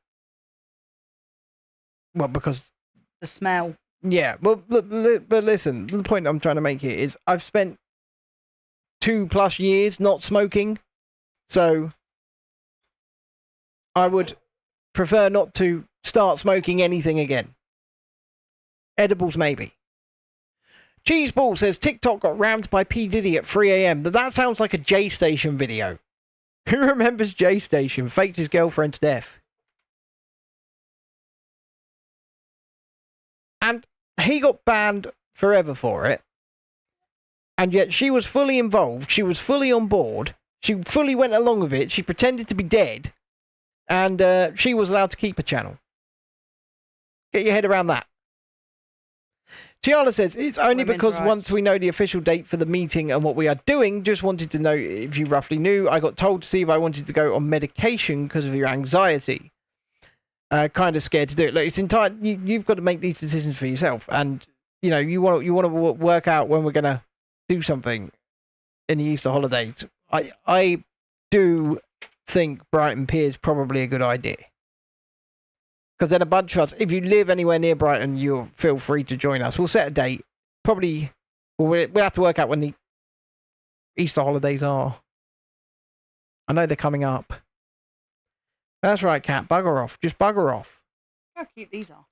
Well, because... The smell. Yeah, well, but listen, the point I'm trying to make here is I've spent 2+ years not smoking, so I would prefer not to start smoking anything again. Edibles, maybe. Cheeseball says TikTok got rammed by P. Diddy at 3 a.m. That sounds like a J Station video. Who remembers J Station? Faked his girlfriend's death. And he got banned forever for it. And yet she was fully involved. She was fully on board. She fully went along with it. She pretended to be dead. And she was allowed to keep a channel. Get your head around that. Tiana says, it's only Women's because rights. once we know the official date for the meeting and what we are doing, just wanted to know if you roughly knew. I got told to see if I wanted to go on medication because of your anxiety. Kind of scared to do it. Look, it's entire. You've got to make these decisions for yourself, and you know you want to work out when we're gonna do something in the Easter holidays. I do think Brighton Pier is probably a good idea. Because then a bunch of us, if you live anywhere near Brighton, you'll feel free to join us. We'll set a date. Probably, we'll have to work out when the Easter holidays are. I know they're coming up. That's right, Cat. Bugger off. Just bugger off. How cute these are.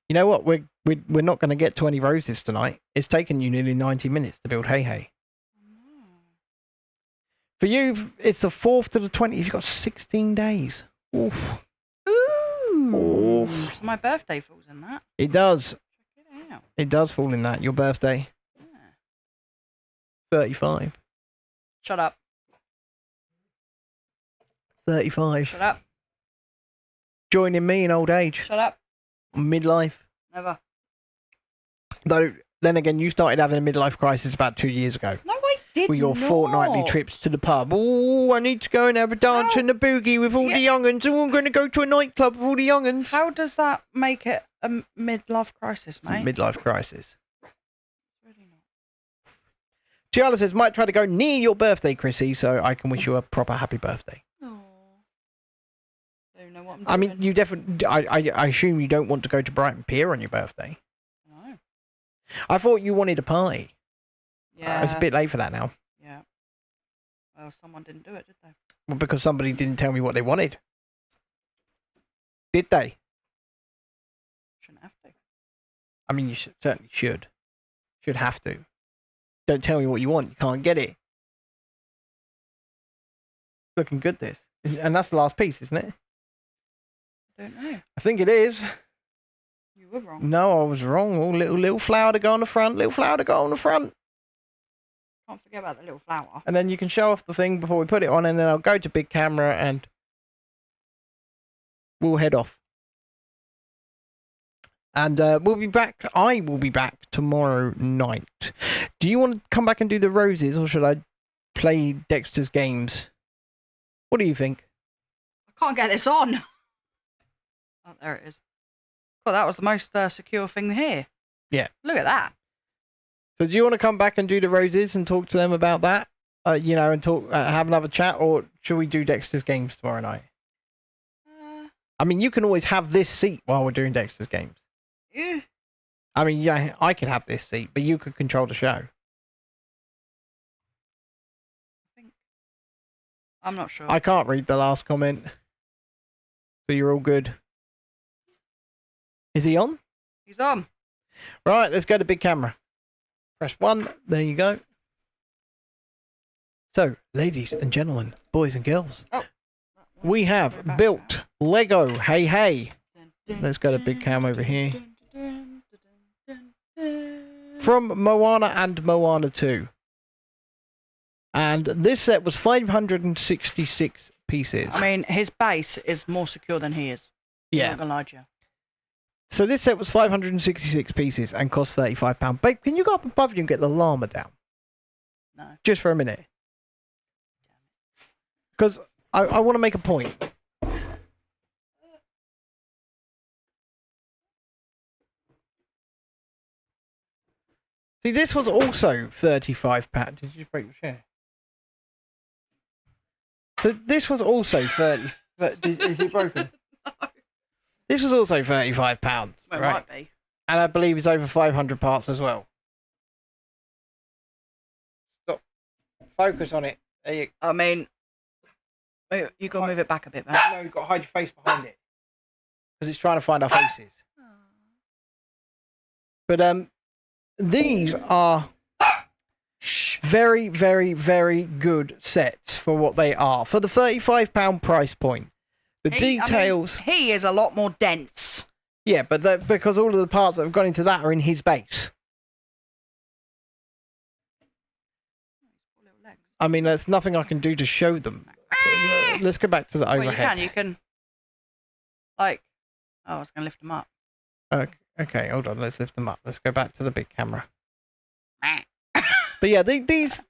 You know what? We're not going to get to any roses tonight. It's taken you nearly 90 minutes to build Hei Hei. For you, it's the 4th to the 20th. You've got 16 days. Oof. Ooh. Oof. So my birthday falls in that. It does. Check it out. It does fall in that. Your birthday. Yeah. 35. Shut up. 35. Shut up. Joining me in old age. Shut up. Midlife. Never. Though, then again, you started having a midlife crisis about 2 years ago. No, I did With your not. fortnightly trips to the pub. Oh, I need to go and have a dance How? and a boogie with all the young'uns. Oh, I'm going to go to a nightclub with all the young'uns. How does that make it a midlife crisis, It's a mate? midlife crisis. Really not. Tiana says, might try to go near your birthday, Chrissy, so I can wish you a proper happy birthday. Aw. Don't know what I'm doing. I mean, you definitely... I assume you don't want to go to Brighton Pier on your birthday. No. I thought you wanted a party. Yeah. It's a bit late for that now. Yeah. Well, someone didn't do it, did they? Well, because somebody didn't tell me what they wanted. Did they? Shouldn't have to. I mean, you certainly should. Should have to. Don't tell me what you want. You can't get it. Looking good, this. And that's the last piece, isn't it? I don't know. I think it is. You were wrong. No, I was wrong. Oh, little flower to go on the front. Little flower to go on the front. Can't forget about the little flower. And then you can show off the thing before we put it on, and then I'll go to big camera and we'll head off. And we'll be back. I will be back tomorrow night. Do you want to come back and do the roses, or should I play Dexter's games? What do you think? I can't get this on. Oh, there it is. God, that was the most secure thing here. Yeah. Look at that. So do you want to come back and do the roses and talk to them about that? You know, and talk, have another chat, or should we do Dexter's games tomorrow night? I mean, you can always have this seat while we're doing Dexter's games. Yeah. I mean, yeah, I could have this seat, but you could control the show. I'm not sure. I can't read the last comment. So you're all good. Is he on? He's on. Right, let's go to big camera. Press 1. There you go. So, ladies and gentlemen, boys and girls, we have built Lego Hei Hei. Let's go to big cam over here. From Moana and Moana 2. And this set was 566 pieces. I mean, his base is more secure than he is. Yeah. I'm not gonna lie to you. So this set was 566 pieces and cost £35. Babe, can you go up above you and get the llama down? No. Just for a minute. Because I want to make a point. See, this was also £35. Did you break your chair? So this was also 30. Is it broken? No. This was also £35, Well, it right? might be. And I believe it's over 500 parts as well. Stop. Focus on it. There you I mean, you got to move it back a bit, man. No, you've got to hide your face behind it. Because it's trying to find our faces. But these are very, very, very good sets for what they are. For the £35 price point. The details... He is a lot more dense. Yeah, but because all of the parts that have gone into that are in his base. I mean, there's nothing I can do to show them. So, let's go back to the overhead. Well, you can. Like, I was going to lift them up. Okay, hold on. Let's lift them up. Let's go back to the big camera. But yeah, these...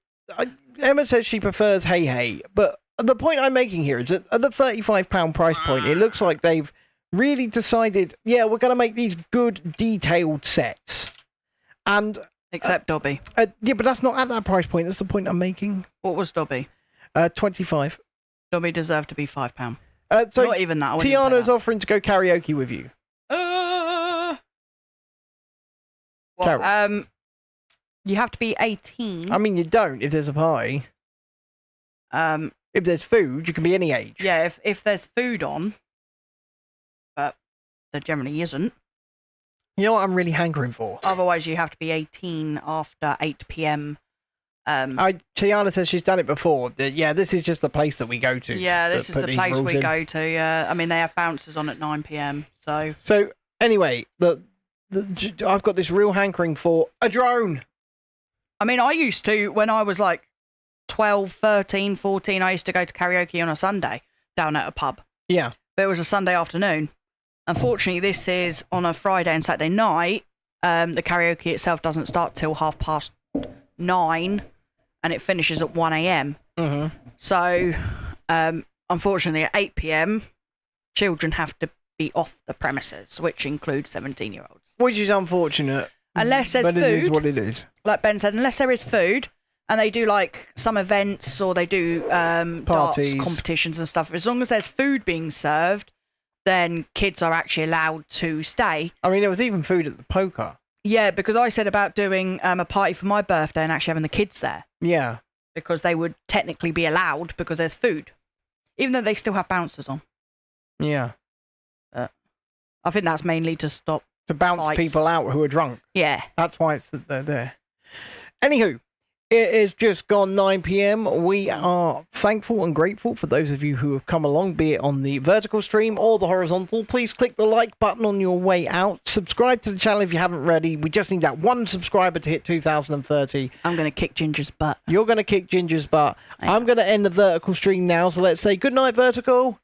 Emma says she prefers Hei Hei, but the point I'm making here is that at the £35 price point, it looks like they've really decided, yeah, we're going to make these good, detailed sets. And... Except Dobby. Yeah, but that's not at that price point. That's the point I'm making. What was Dobby? 25. Dobby deserved to be £5. So Not even that. I wouldn't even pay Tiana's that. offering to go karaoke with you. Well, you have to be 18. I mean, you don't if there's a party. If there's food, you can be any age. Yeah, if there's food on, but there generally isn't. You know what I'm really hankering for? Otherwise, you have to be 18 after 8 p.m. Tiana says she's done it before. Yeah, this is just the place that we go to. Yeah, this is put the these place rules we in. go to. Yeah, I mean they have bouncers on at 9 p.m. So anyway, I've got this real hankering for a drone. I mean, I used to when I was like 12, 13, 14. I used to go to karaoke on a Sunday down at a pub. Yeah, but it was a Sunday afternoon. Unfortunately, this is on a Friday and Saturday night. The karaoke itself doesn't start till 9:30, and it finishes at 1 a.m. Mm-hmm. So, unfortunately, at 8 p.m., children have to be off the premises, which includes 17-year-olds. Which is unfortunate. Unless there's but food. It is what it is. Like Ben said, unless there is food, and they do like some events or they do Parties, darts competitions and stuff. As long as there's food being served, then kids are actually allowed to stay. I mean, there was even food at the poker. Yeah, because I said about doing a party for my birthday and actually having the kids there. Yeah. Because they would technically be allowed because there's food. Even though they still have bouncers on. Yeah. I think that's mainly to stop... To bounce fights. people out who are drunk. Yeah. That's why they're there. Anywho, it is just gone 9 p.m. We are thankful and grateful for those of you who have come along, be it on the vertical stream or the horizontal. Please click the like button on your way out. Subscribe to the channel if you haven't already. We just need that one subscriber to hit 2030. I'm going to kick Ginger's butt. You're going to kick Ginger's butt. I'm going to end the vertical stream now, so let's say good night, vertical.